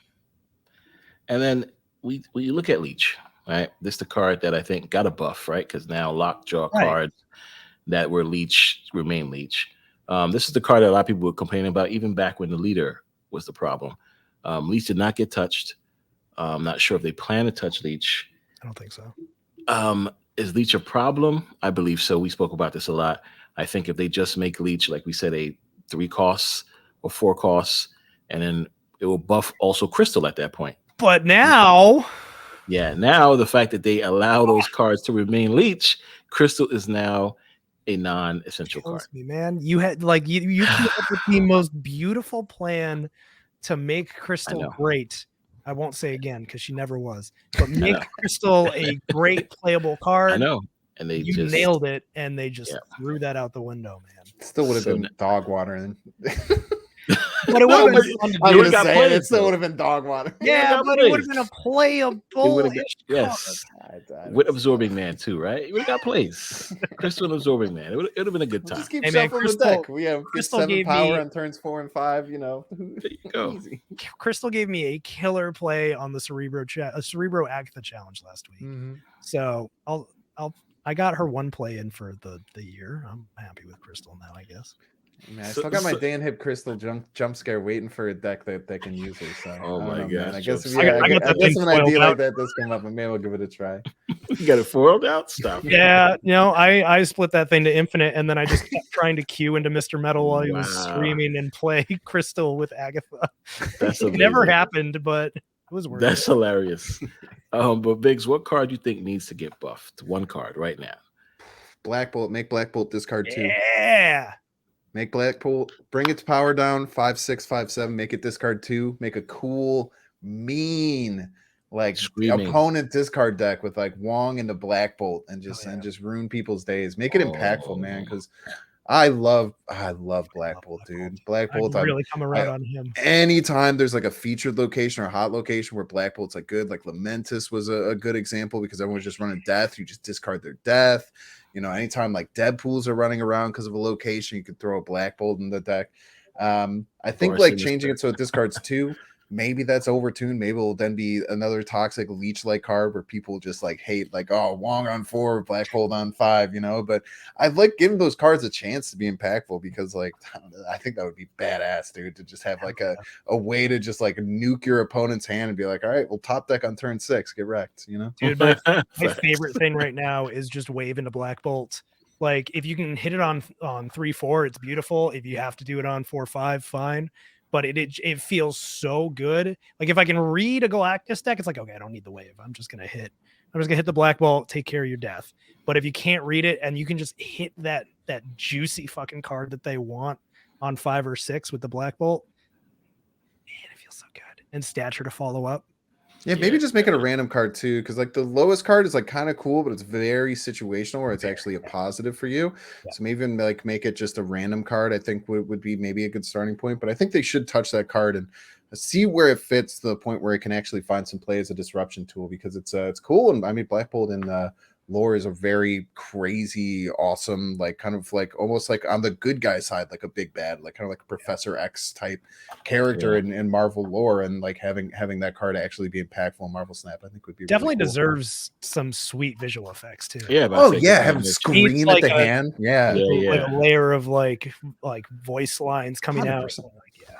And then we look at Leech, right? This is the card that I think got a buff, right? Because now Lockjaw cards that were Leech remain Leech. This is the card that a lot of people were complaining about, even back when the leader was the problem. Leech did not get touched. I'm not sure if they plan to touch Leech.
I don't think so.
Is Leech a problem? I believe so. We spoke about this a lot. I think if they just make Leech, like we said, a 3 costs or 4 costs, and then it will buff also Crystal at that point.
But now...
Yeah, now the fact that they allow those cards to remain Leech, Crystal is now a non-essential card.
Me, man. You had you came up with the most beautiful plan to make Crystal great. I won't say again because she never was, but make Crystal a great playable card.
I know. and they
You
just
nailed it, and they just threw that out the window, man.
Still would have
So
been dog water. Then.
But it would
No,
have
but
been fun to
I'm
do.
gonna
got
say
plays,
it still
though.
would have been dog water.
Yeah,
got
but it would have
plays.
been a
It
playable
would've got-
ish
yes.
I
With Absorbing Man too, right? You would have got plays. Crystal and Absorbing Man. It would have been a good
We'll
time.
just keep
Hey, man,
shuffling the
Crystal-
deck. We have get
Crystal
7
gave
power
me-
on turns 4 and 5. You know,
There you go.
easy.
Crystal gave me a killer play on the Cerebro Agatha challenge last week. So I got her one play in for the year. I'm happy with Crystal now, I guess.
Man, I
So-
still got my
so-
Dan Hip Crystal jump scare waiting for a deck that can use her. So
Oh
I don't
my
know, man.
gosh,
I guess
jump
yeah,
scare. I got
I
that
guess
thing
when an idea
foiled
like
out.
that does come up, maybe I'll give it a try.
You got it foiled out. Stop.
Yeah, I split that thing to infinite, and then I just kept trying to queue into Mr. Metal while he was
Wow.
screaming and play Crystal with Agatha.
That's
It never
amazing.
happened, but it was worth
That's
it.
hilarious. But Biggs, what card do you think needs to get buffed? One card right now.
Black Bolt, make Black Bolt discard 2.
Yeah.
Make Black Bolt, bring its power down 5/6, 5/7. Make it discard 2. Make a cool, mean, like
Screaming.
opponent discard deck with like Wong and the Black Bolt, and just ruin people's days. Make it impactful, man. Because I love Black Bolt, dude. Black Bolt.
I've really come around on him.
Anytime there's like a featured location or a hot location where Black Bolt's like good, like Lamentus was a good example because everyone's just running death. You just discard their death. You know, anytime like Deadpools are running around because of a location, you could throw a Black Bolt in the deck. I think
course,
like
it is
changing
fair.
it so it discards 2. Maybe that's overtuned. Maybe it'll then be another toxic leech-like card where people just like hate, like, oh, Wong on 4, Black Bolt on 5, you know. But I'd like giving those cards a chance to be impactful because, like, I think that would be badass, dude, to just have like a way to just like nuke your opponent's hand and be like, all right, well, top deck on turn 6, get wrecked, you know.
Dude, my favorite thing right now is just wave into Black Bolt. Like, if you can hit it on 3/4, it's beautiful. If you have to do it on 4/5, fine. But it feels so good. Like, if I can read a Galactus deck, it's like, okay, I don't need the wave. I'm just gonna hit the Black Bolt, take care of your death. But if you can't read it and you can just hit that juicy fucking card that they want on 5 or 6 with the Black Bolt, man, it feels so good. And stature to follow up.
Yeah, maybe just make it a random card too, because like the lowest card is like kind of cool, but it's very situational where it's actually a positive for you.
Yeah.
So maybe even like make it just a random card, I think would be maybe a good starting point. But I think they should touch that card and see where it fits to the point where it can actually find some play as a disruption tool because it's cool. And I mean, Black Bolt in lore is a very crazy, awesome, like kind of like almost like on the good guy side, like a big bad, like kind of like a Professor X type character in Marvel lore, and like having that card actually be impactful in Marvel Snap, I think would be
Definitely
really cool.
deserves some sweet visual effects too.
Yeah.
Oh yeah, have him scream
like
at the
a-
hand. Yeah.
Like a layer of like voice lines coming
100%.
out. Like, yeah.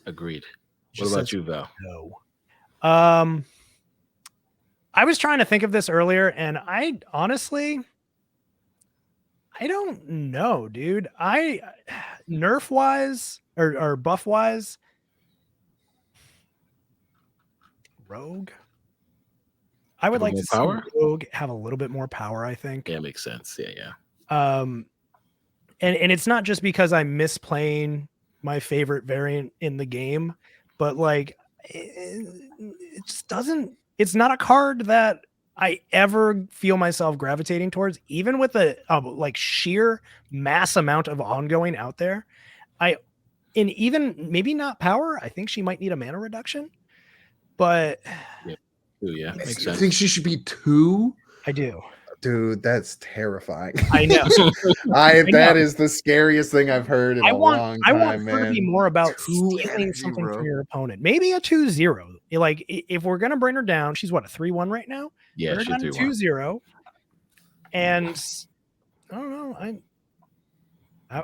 Agreed. What
Just
about
says
you, Val?
no. I was trying to think of this earlier, and I honestly, I don't know, dude. Nerf wise or buff wise, Rogue. I would like to see
Power?
Rogue have a little bit more power, I think.
Yeah, makes sense. Yeah.
And it's not just because I miss playing my favorite variant in the game, but like it just doesn't. It's not a card that I ever feel myself gravitating towards, even with a like sheer mass amount of ongoing out there. And even maybe not power. I think she might need a mana reduction, but
Yeah, makes
I
sense.
think she should be 2.
I do.
Dude, that's terrifying.
I know.
That is the scariest thing I've heard in a long time,
I want
man.
her to be more about
2
stealing
energy,
something
bro.
from your opponent. Maybe a 2/0. Like, if we're gonna bring her down, she's what, a 3/1 right now?
Yeah,
Bring her
she
down to 2/0. And I don't know.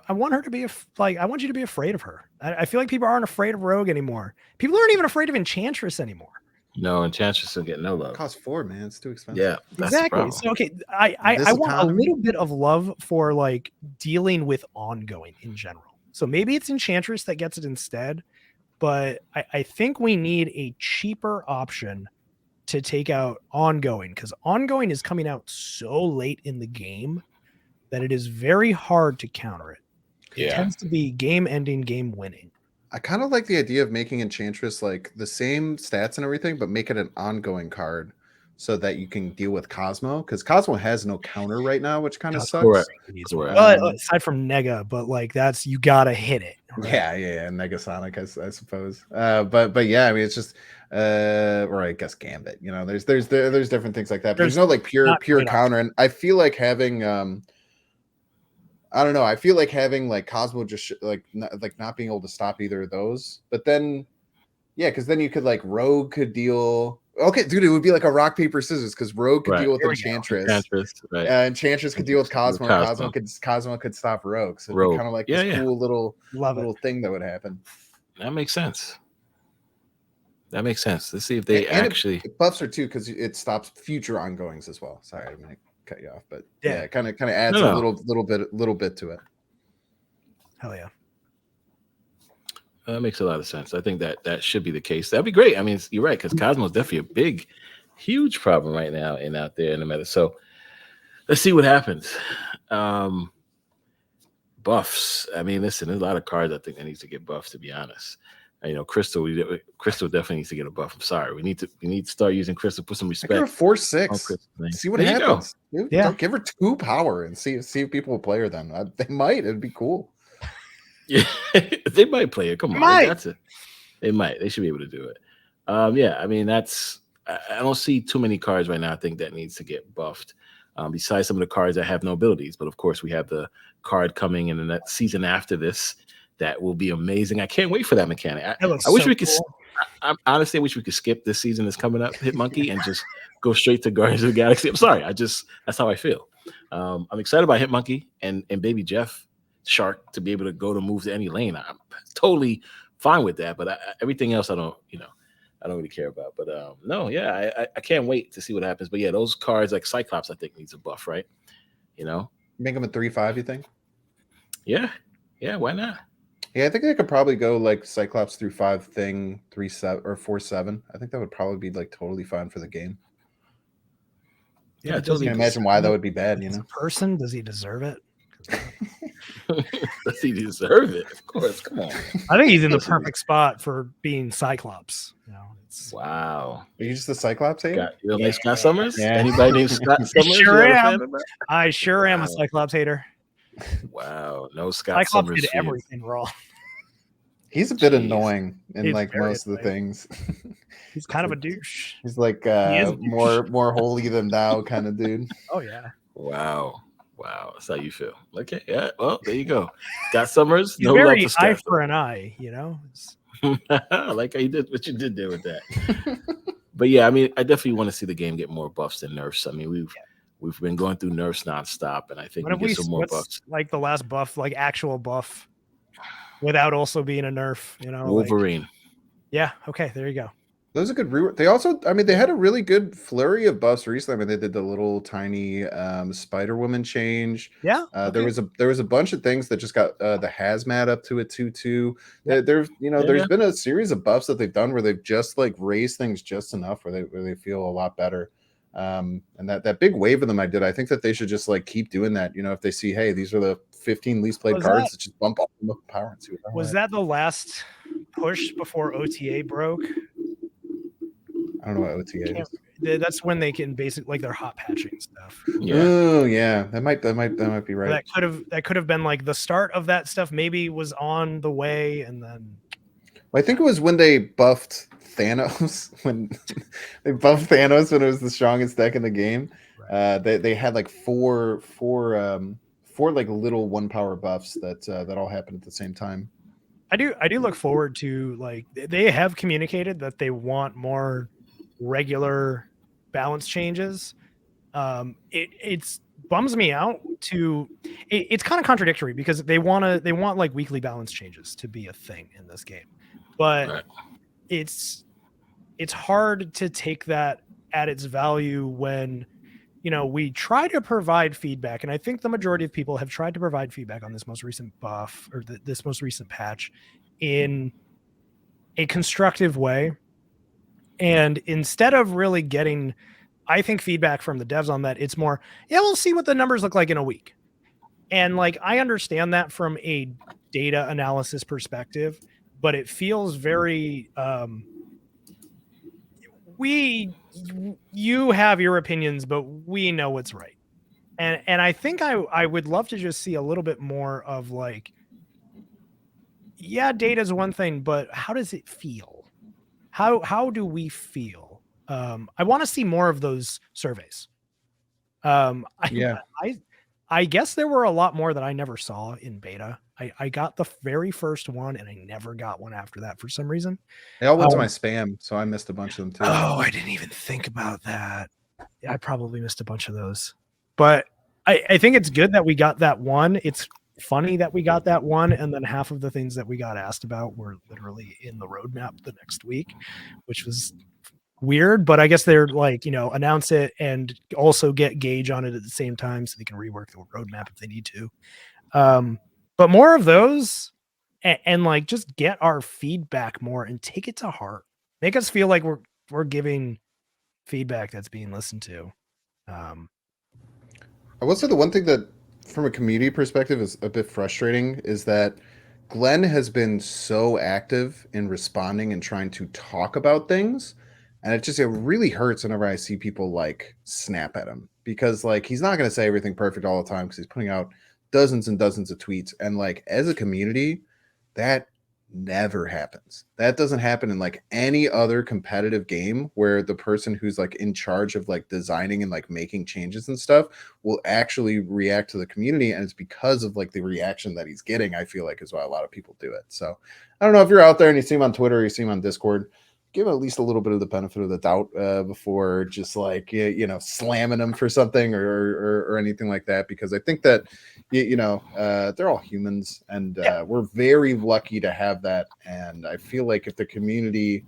I want her to be I want you to be afraid of her. I feel like people aren't afraid of Rogue anymore. People aren't even afraid of Enchantress anymore.
No, Enchantress will get no love.
It costs 4, man. It's too expensive.
Yeah, that's
Exactly. So okay, I want a little bit of love for like dealing with ongoing in general. So maybe it's Enchantress that gets it instead, but I think we need a cheaper option to take out ongoing, because ongoing is coming out so late in the game that it is very hard to counter it. It tends to be game ending, game winning.
I kind of like the idea of making Enchantress like the same stats and everything, but make it an ongoing card. so that you can deal with Cosmo, because Cosmo has no counter right now, which kind of sucks.
Correct.
Well, aside from Nega, but like you gotta hit it.
Right? Yeah, Negasonic, I suppose. But yeah, I mean, it's just or I guess Gambit. You know, there's different things like that. But there's no like pure counter, and I feel like having I don't know. I feel like having like Cosmo just not being able to stop either of those. But then, yeah, because then you could like Rogue could deal. Okay, dude, it would be like a rock paper scissors because Rogue could deal with Enchantress,
right.
Enchantress could deal with Cosmo. Cosmo could stop Rogue. So it'd be kind of like this cool little thing that would happen.
That makes sense. Let's see if they
it buffs her too, because it stops future ongoings as well. Sorry, I'm gonna cut you off, but yeah, it kind of adds a little bit to it.
Hell yeah.
That makes a lot of sense. I think that should be the case. That'd be great. I mean, you're right, because Cosmo is definitely a big, huge problem right now and out there in the meta. So let's see what happens. Buffs. I mean, listen, there's a lot of cards I think that needs to get buffed, to be honest. You know, Crystal definitely needs to get a buff. I'm sorry. We need to start using Crystal. Put some respect.
Give her 4/6. See what happens. Yeah. Give her 2 power and see if people will play her then. They might. It'd be cool.
Yeah, they might play it. Come on, they might. They should be able to do it. Yeah, I mean I don't see too many cards right now. I think that needs to get buffed. Besides some of the cards that have no abilities, but of course we have the card coming in the next season after this that will be amazing. I can't wait for that mechanic. I wish we could. I honestly wish we could skip this season that's coming up, Hitmonkey, and just go straight to Guardians of the Galaxy. I'm sorry, that's how I feel. I'm excited about Hitmonkey and Baby Jeff Shark to be able to go to move to any lane. I'm totally fine with that, but everything else I don't really care about. But I can't wait to see what happens. But yeah, those cards like Cyclops I think needs a buff, right? You know,
make them a 3/5. You think?
Yeah, why not?
Yeah, I think they could probably go like Cyclops through 5 thing 3/7 or 4/7. I think that would probably be like totally fine for the game.
Yeah,
I totally imagine why that would be bad. You know,
person, does he deserve it?
Does he deserve it? Of course. Come on.
I think he's in the perfect spot for being Cyclops. You know,
wow.
Are you just a Cyclops hater?
You like Scott Summers? Yeah. Anybody named Scott Summers?
Sure am. I sure am a Cyclops hater.
Wow. No Scott
Cyclops
Summers.
Did everything wrong.
He's a bit annoying in like most of the things.
He's kind of a douche.
He's like more holy than thou kind of dude.
Oh yeah.
Wow. That's how you feel. Okay, yeah. Well, there you go. Scott Summers.
He's very eye for an eye, you know.
I like how you did what you did there with that. But yeah, I mean, I definitely want to see the game get more buffs than nerfs. I mean, we've been going through nerfs nonstop, and I think we get some more buffs.
Like the last buff, like actual buff, without also being a nerf. You know,
Wolverine.
Yeah. Okay. There you go.
Those are good. They also, I mean, they had a really good flurry of buffs recently. I mean, they did the little tiny Spider Woman change.
Yeah.
There was a bunch of things that just got the hazmat up to a 2/2. Yeah. There's been a series of buffs that they've done where they've just like raised things just enough where they feel a lot better. And that big wave of them I did. I think that they should just like keep doing that. You know, if they see, hey, these are the 15 least played cards, just bump up the power and see what
was that the last push before OTA broke?
I don't know what OTA is.
That's when they can basically like their hot patching stuff.
Yeah. Oh yeah, that might be right.
That could have been like the start of that stuff. Maybe was on the way, and then.
Well, I think it was when they buffed Thanos. When they buffed Thanos when it was the strongest deck in the game. Right. They had like four like little 1 power buffs that all happened at the same time.
I do look forward to, like, they have communicated that they want more regular balance changes. It's bums me out it's kind of contradictory because they want like weekly balance changes to be a thing in this game, but right. It's hard to take that at its value when, you know, we try to provide feedback, and I think the majority of people have tried to provide feedback on this most recent buff or this most recent patch in a constructive way. And instead of really getting, I think, feedback from the devs on that, it's more, yeah, we'll see what the numbers look like in a week. And like, I understand that from a data analysis perspective, but it feels very, you have your opinions, but we know what's right. And I think I would love to just see a little bit more of like, yeah, data is one thing, but how does it feel? How do we feel? I want to see more of those surveys.
Yeah.
I guess there were a lot more that I never saw in beta. I got the very first one and I never got one after that for some reason.
They all went to my spam, so I missed a bunch of them too.
Oh, I didn't even think about that. I probably missed a bunch of those. But I think it's good that we got that one. It's funny that we got that one, and then half of the things that we got asked about were literally in the roadmap the next week, which was weird. But I guess they're like, announce it and also get Gauge on it at the same time so they can rework the roadmap if they need to. But more of those and like just get our feedback more and take it to heart. Make us feel like we're giving feedback that's being listened to.
I will say the one thing that, from a community perspective, is a bit frustrating is that Glenn has been so active in responding and trying to talk about things, and it really hurts whenever I see people like snap at him, because like he's not going to say everything perfect all the time because he's putting out dozens and dozens of tweets, and like as a community, that never happens. That doesn't happen in like any other competitive game where the person who's like in charge of like designing and like making changes and stuff will actually react to the community. And it's because of like the reaction that he's getting, I feel like, is why a lot of people do it. So I don't know if you're out there and you see him on Twitter or you see him on Discord, give him at least a little bit of the benefit of the doubt before just like slamming him for something or anything like that, because I think that they're all humans, and we're very lucky to have that. And I feel like if the community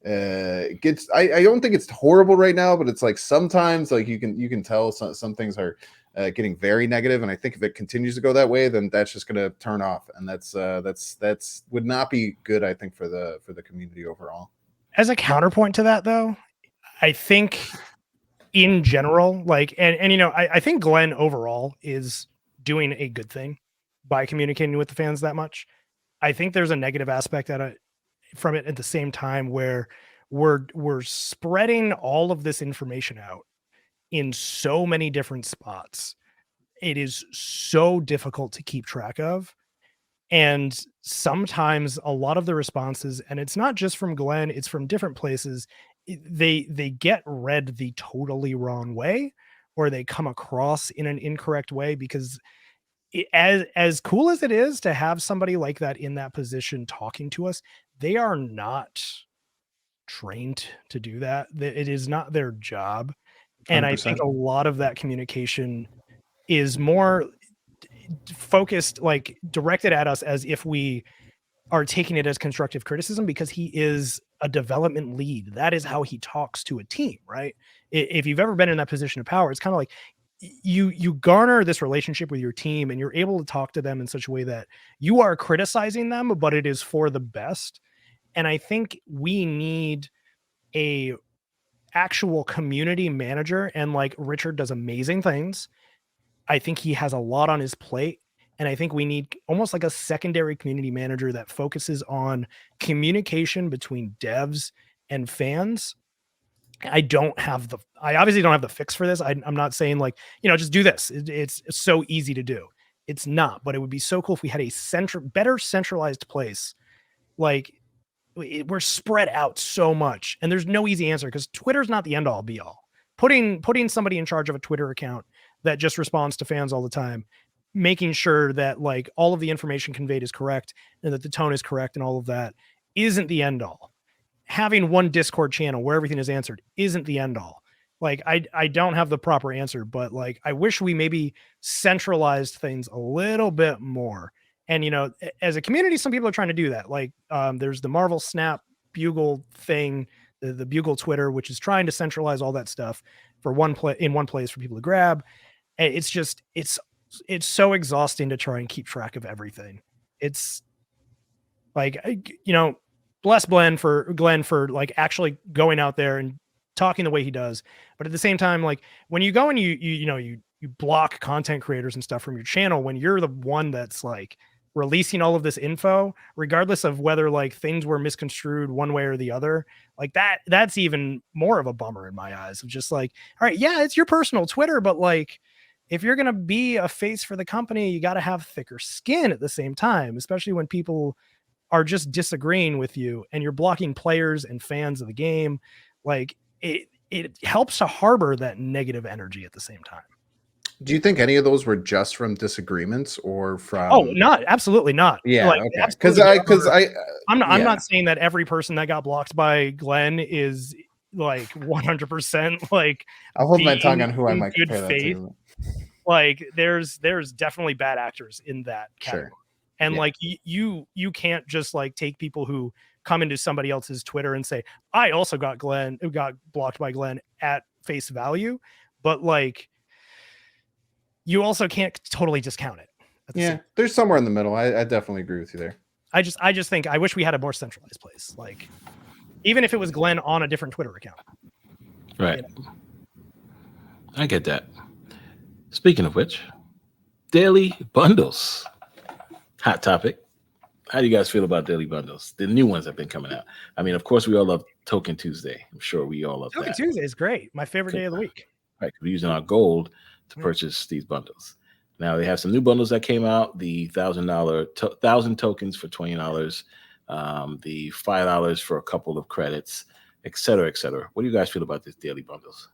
gets, I don't think it's horrible right now, but it's like sometimes like you can tell some things are getting very negative, and I think if it continues to go that way, then that's just going to turn off, and that's would not be good, I think, for the community overall.
As a counterpoint to that, though, I think in general, like, and I think Glenn overall is doing a good thing by communicating with the fans that much. I think there's a negative aspect from it at the same time where we're spreading all of this information out in so many different spots. It is so difficult to keep track of. And sometimes a lot of the responses, and it's not just from Glenn, it's from different places, they get read the totally wrong way, or they come across in an incorrect way, because as cool as it is to have somebody like that in that position talking to us, they are not trained to do that. It is not their job. And 100%. I think a lot of that communication is more focused, like directed at us as if we are taking it as constructive criticism, because he is a development lead. That is how he talks to a team, right? If you've ever been in that position of power, it's kind of like you garner this relationship with your team, and you're able to talk to them in such a way that you are criticizing them, but it is for the best. And I think we need a actual community manager, and like Richard does amazing things. I think he has a lot on his plate, and I think we need almost like a secondary community manager that focuses on communication between devs and fans. I obviously don't have the fix for this. I'm not saying like, just do this. It's so easy to do. It's not, but it would be so cool if we had a better centralized place. Like, we're spread out so much, and there's no easy answer, because Twitter's not the end all be all. Putting somebody in charge of a Twitter account that just responds to fans all the time, making sure that like all of the information conveyed is correct and that the tone is correct and all of that isn't the end all. Having one Discord channel where everything is answered isn't the end all. Like, I don't have the proper answer, but like, I wish we maybe centralized things a little bit more. And, as a community, some people are trying to do that. Like, there's the Marvel Snap Bugle thing, the Bugle Twitter, which is trying to centralize all that stuff for in one place for people to grab. And it's just, it's so exhausting to try and keep track of everything. It's like, bless Glenn for like actually going out there and talking the way he does. But at the same time, like, when you go and you block content creators and stuff from your channel, when you're the one that's like releasing all of this info, regardless of whether like things were misconstrued one way or the other, like that's even more of a bummer in my eyes of just like, all right, yeah, it's your personal Twitter, but like, if you're going to be a face for the company, you got to have thicker skin at the same time, especially when people are just disagreeing with you and you're blocking players and fans of the game. Like it helps to harbor that negative energy at the same time.
Do you think any of those were just from disagreements or from?
Oh, not absolutely not.
Yeah,
like,
okay. Because I'm
not saying that every person that got blocked by Glenn is like 100% like.
I'll hold my tongue on who I might
good
compare that
faith.
to.
Like there's definitely bad actors in that category.
Sure.
And
Yeah.
like you can't just like take people who come into somebody else's Twitter and say, I also got blocked by Glenn at face value, but like you also can't totally discount it.
Yeah, there's somewhere in the middle. I definitely agree with you there.
I just think I wish we had a more centralized place. Like even if it was Glenn on a different Twitter account.
Right. You know? I get that. Speaking of which, daily bundles. Hot topic. How do you guys feel about daily bundles? The new ones have been coming out. I mean, of course, we all love Token Tuesday. I'm sure we all love
Token
that.
Tuesday is great. My favorite day of the week.
Right. We're using our gold to purchase these bundles. Now, they have some new bundles that came out. The $1,000 tokens for $20, the $5 for a couple of credits, et cetera, et cetera. What do you guys feel about these daily bundles?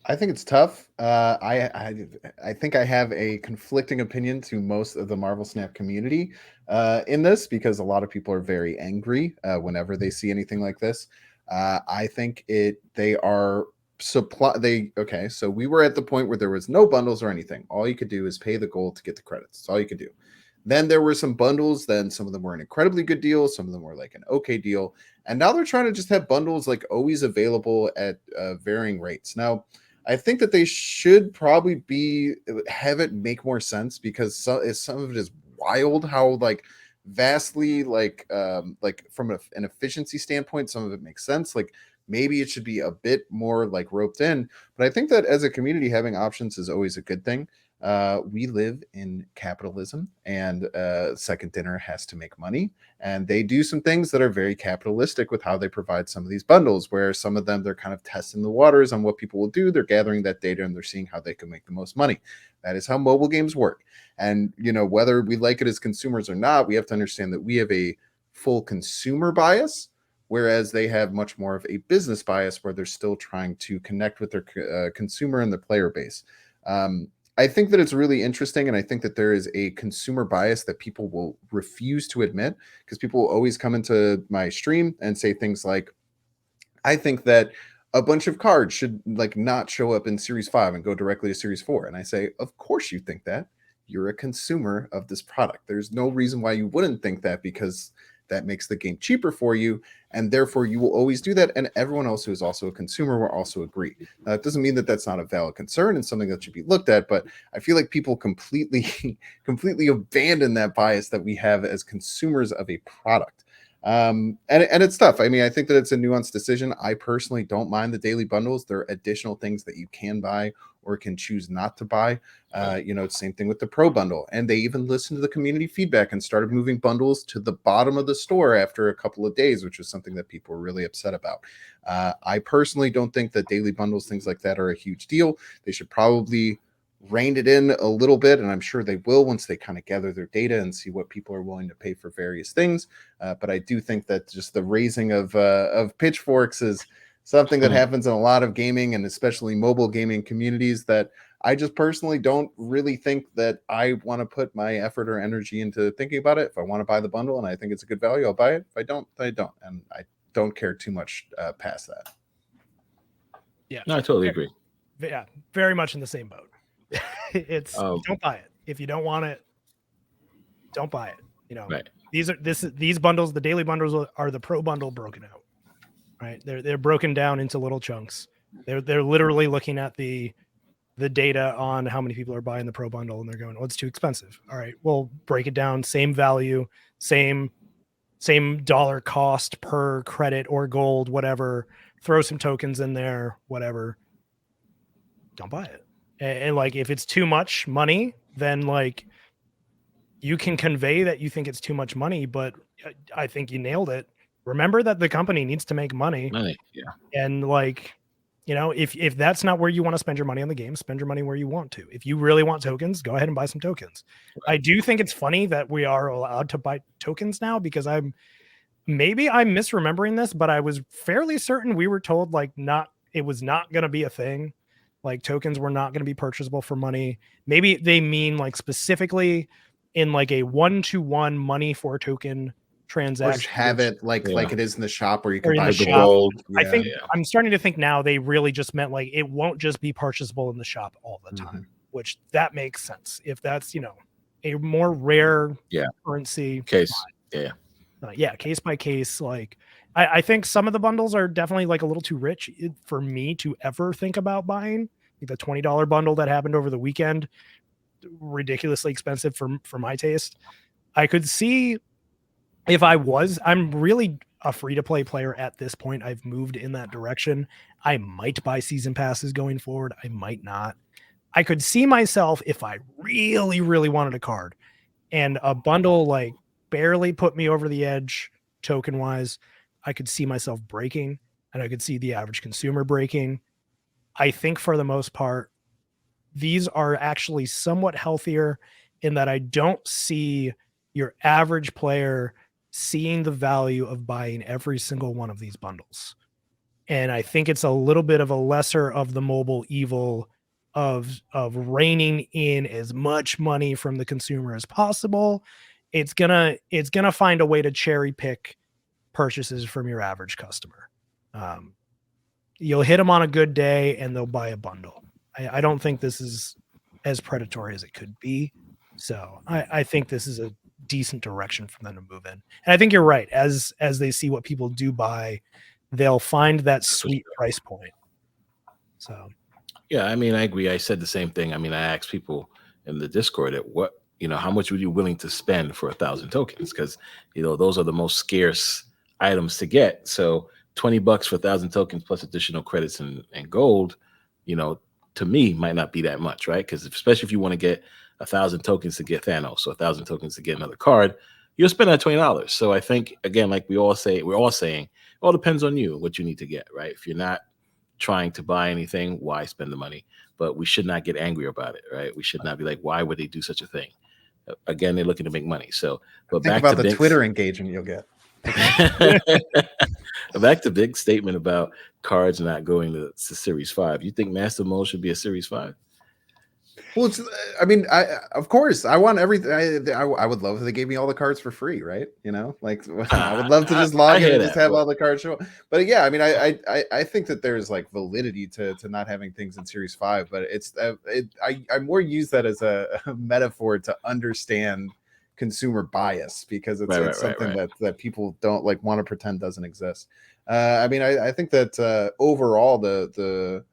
I think it's tough. I think I have a conflicting opinion to most of the Marvel Snap community in this, because a lot of people are very angry whenever they see anything like this. I think so we were at the point where there was no bundles or anything. All you could do is pay the gold to get the credits. That's all you could do. Then there were some bundles. Then some of them were an incredibly good deal. Some of them were like an okay deal. And now they're trying to just have bundles like always available at varying rates. Now, I think that they should probably have it make more sense, because some of it is wild how like vastly like from an efficiency standpoint, some of it makes sense. Like maybe it should be a bit more like roped in, but I think that as a community, having options is always a good thing. We live in capitalism, and Second Dinner has to make money, and they do some things that are very capitalistic with how they provide some of these bundles, where some of them they're kind of testing the waters on what people will do. They're gathering that data and they're seeing how they can make the most money. That is how mobile games work. And whether we like it as consumers or not, we have to understand that we have a full consumer bias, whereas they have much more of a business bias, where they're still trying to connect with their consumer and their player base. I think that it's really interesting, and I think that there is a consumer bias that people will refuse to admit, because people will always come into my stream and say things like, I think that a bunch of cards should like not show up in Series 5 and go directly to Series 4. And I say, of course you think that. You're a consumer of this product. There's no reason why you wouldn't think that, because that makes the game cheaper for you, and therefore you will always do that, and everyone else who is also a consumer will also agree. Now, it doesn't mean that that's not a valid concern and something that should be looked at, but I feel like people completely abandon that bias that we have as consumers of a product. And it's tough. I mean, I think that it's a nuanced decision. I personally don't mind the daily bundles. There are additional things that you can buy or can choose not to buy. Same thing with the Pro bundle. And they even listened to the community feedback and started moving bundles to the bottom of the store after a couple of days, which was something that people were really upset about. I personally don't think that daily bundles, things like that, are a huge deal. They should probably rein it in a little bit, and I'm sure they will once they kind of gather their data and see what people are willing to pay for various things. But I do think that just the raising of pitchforks is something that happens in a lot of gaming, and especially mobile gaming communities, that I just personally don't really think that I want to put my effort or energy into thinking about it. If I want to buy the bundle and I think it's a good value, I'll buy it. If I don't, I don't. And I don't care too much past that.
Yeah,
no, I totally agree.
Yeah, very much in the same boat. It's don't buy it. If you don't want it, don't buy it.
Right.
These bundles, the daily bundles are the Pro bundle broken out. Right. They're broken down into little chunks. They're literally looking at the data on how many people are buying the Pro bundle, and they're going, "Oh, it's too expensive." All right, we'll break it down. Same value, same dollar cost per credit or gold, whatever. Throw some tokens in there, whatever. Don't buy it. And like, if it's too much money, then like you can convey that you think it's too much money, but I think you nailed it. Remember that the company needs to make money.
Yeah.
And like, you know, if that's not where you want to spend your money on the game, spend your money where you want to. If you really want tokens, go ahead and buy some tokens. Right. I do think it's funny that we are allowed to buy tokens now, because maybe I'm misremembering this, but I was fairly certain we were told like it was not going to be a thing. Like tokens were not going to be purchasable for money. Maybe they mean like specifically in like a 1-to-1 money for token transaction. Or
just have it like it is in the shop where you can buy
the
gold.
Yeah, I think I'm starting to think now they really just meant like it won't just be purchasable in the shop all the time, which that makes sense. If that's, you know, a more rare currency
case.
Case by case. Like I think some of the bundles are definitely like a little too rich for me to ever think about buying. Like the $20 bundle that happened over the weekend, ridiculously expensive for my taste. I could see if I'm really a free-to-play player at this point. I've moved in that direction. I might buy season passes going forward. I might not. I could see myself, if I really, really wanted a card and a bundle like barely put me over the edge token-wise, I could see myself breaking, and I could see the average consumer breaking. I think for the most part, these are actually somewhat healthier in that I don't see your average player seeing the value of buying every single one of these bundles. And I think it's a little bit of a lesser of the mobile evil of reining in as much money from the consumer as possible. It's gonna find a way to cherry pick purchases from your average customer. You'll hit them on a good day and they'll buy a bundle. I don't think this is as predatory as it could be. So I think this is a decent direction for them to move in. And I think you're right. As they see what people do buy, they'll find that sweet price point. So
yeah, I mean, I agree. I said the same thing. I mean, I asked people in the Discord at what, you know, how much were you willing to spend for 1,000 tokens? Because, you know, those are the most scarce items to get. So $20 for 1,000 tokens plus additional credits and gold, you know, to me might not be that much, right? Because especially if you want to get 1,000 tokens to get Thanos, so 1,000 tokens to get another card, you'll spend that $20. So I think, again, like we're all saying, it all depends on you, what you need to get, right? If you're not trying to buy anything, why spend the money? But we should not get angry about it, right? We should not be like, why would they do such a thing? Again, they're looking to make money. So, but
think
back
about
to
the
Bynx.
Twitter engagement you'll get.
Back to Bynx statement about cards not going to Series 5. You think Master Mode should be a Series 5?
Well, I mean, of course, I want everything. I would love if they gave me all the cards for free, right? You know, like I would love to just log in and just have all the cards show up. But yeah, I mean, I think that there's like validity to not having things in Series 5, but I more use that as a metaphor to understand consumer bias, because it's something that people don't like want to pretend doesn't exist. I mean, I think that overall the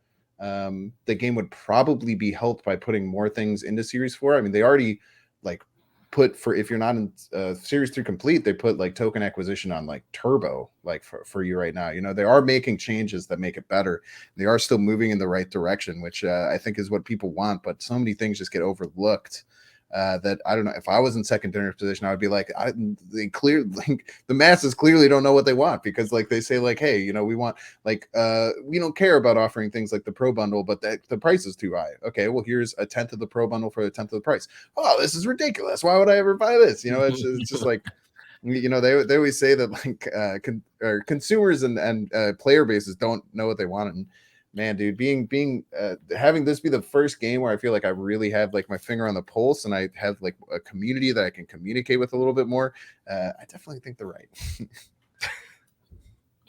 game would probably be helped by putting more things into Series 4. I mean, they already like put, for if you're not in Series 3 complete, they put like token acquisition on like turbo, like for you right now. You know, they are making changes that make it better. They are still moving in the right direction, which I think is what people want, but so many things just get overlooked. That I don't know, if I was in secondary position, I would be like, the masses clearly don't know what they want, because like they say like, hey, you know, we want like we don't care about offering things like the pro bundle, but the price is too high. Okay, well, here's a 1/10 of the pro bundle for a 1/10 of the price. Oh, this is ridiculous. Why would I ever buy this? You know, it's just like, you know, they always say that like consumers and player bases don't know what they want. And man, dude, having this be the first game where I feel like I really have like my finger on the pulse and I have like a community that I can communicate with a little bit more, I definitely think they're right.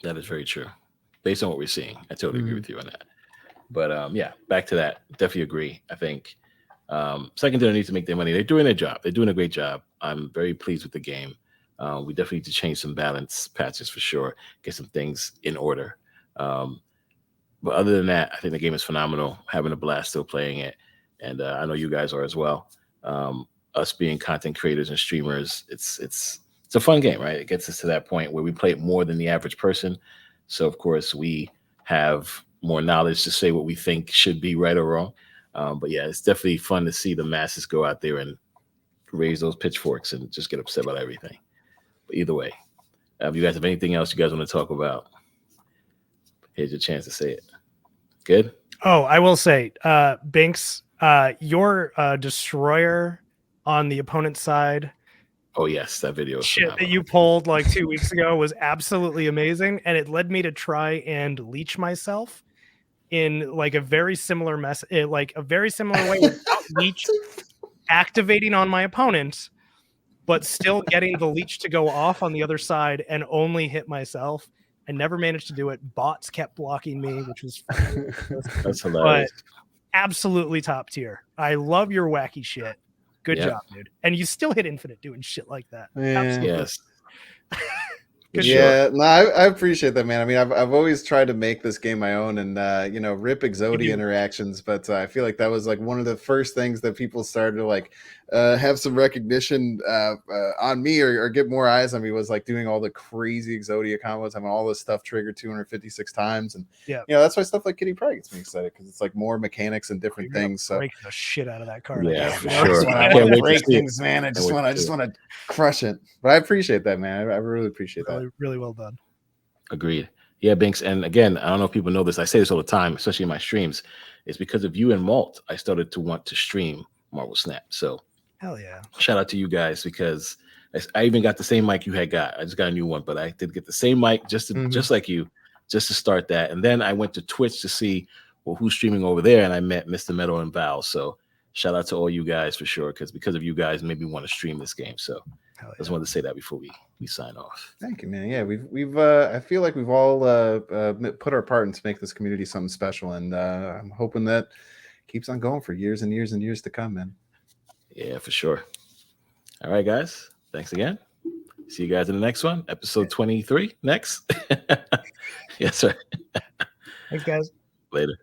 That is very true. Based on what we're seeing, I totally agree with you on that. But yeah, back to that. Definitely agree. I think secondary needs to make their money. They're doing their job. They're doing a great job. I'm very pleased with the game. We definitely need to change some balance patches for sure. Get some things in order. But other than that, I think the game is phenomenal. Having a blast still playing it. And I know you guys are as well. Us being content creators and streamers, it's a fun game, right? It gets us to that point where we play it more than the average person. So, of course, we have more knowledge to say what we think should be right or wrong. But yeah, it's definitely fun to see the masses go out there and raise those pitchforks and just get upset about everything. But either way, if you guys have anything else you guys want to talk about, here's your chance to say it. Good?
Oh, I will say, Bynx, your destroyer on the opponent's side.
Oh, yes, that video.
Shit that you pulled like 2 weeks ago was absolutely amazing. And it led me to try and leech myself in like a very similar like a very similar way without leech activating on my opponent, but still getting the leech to go off on the other side and only hit myself. I never managed to do it. Bots kept blocking me, which was
that's hilarious.
But absolutely top tier. I love your wacky shit. Good job, dude. And you still hit infinite doing shit like that.
Yeah.
Yes.
Yeah, no, I appreciate that, man. I mean, I've always tried to make this game my own, and rip Exodia interactions, but I feel like that was like one of the first things that people started to like have some recognition on me or get more eyes on me was like doing all the crazy Exodia combos, having all this stuff triggered 256 times, and that's why stuff like Kitty Pryde gets me excited because it's like more mechanics and different things. So
break the shit out of that card.
Yeah, for sure.
I want to break things, man. I just want to crush it. But I appreciate that, man. I really appreciate that.
Really well done.
Agreed. Yeah, Bynx. And again, I don't know if people know this. I say this all the time, especially in my streams. It's because of you and Malt, I started to want to stream Marvel Snap. So
hell yeah.
Shout out to you guys because I even got the same mic you had got. I just got a new one, but I did get the same mic just like you, just to start that. And then I went to Twitch to see who's streaming over there, and I met Mr. Meadow and Val. So shout out to all you guys for sure, because of you guys made me want to stream this game. So I just wanted to say that before we sign off.
Thank you, man. Yeah, we've I feel like we've all put our part in to make this community something special, and I'm hoping that keeps on going for years and years and years to come, man.
Yeah, for sure. All right, guys. Thanks again. See you guys in the next one, episode 23 next. Yes, sir.
Thanks, guys.
Later.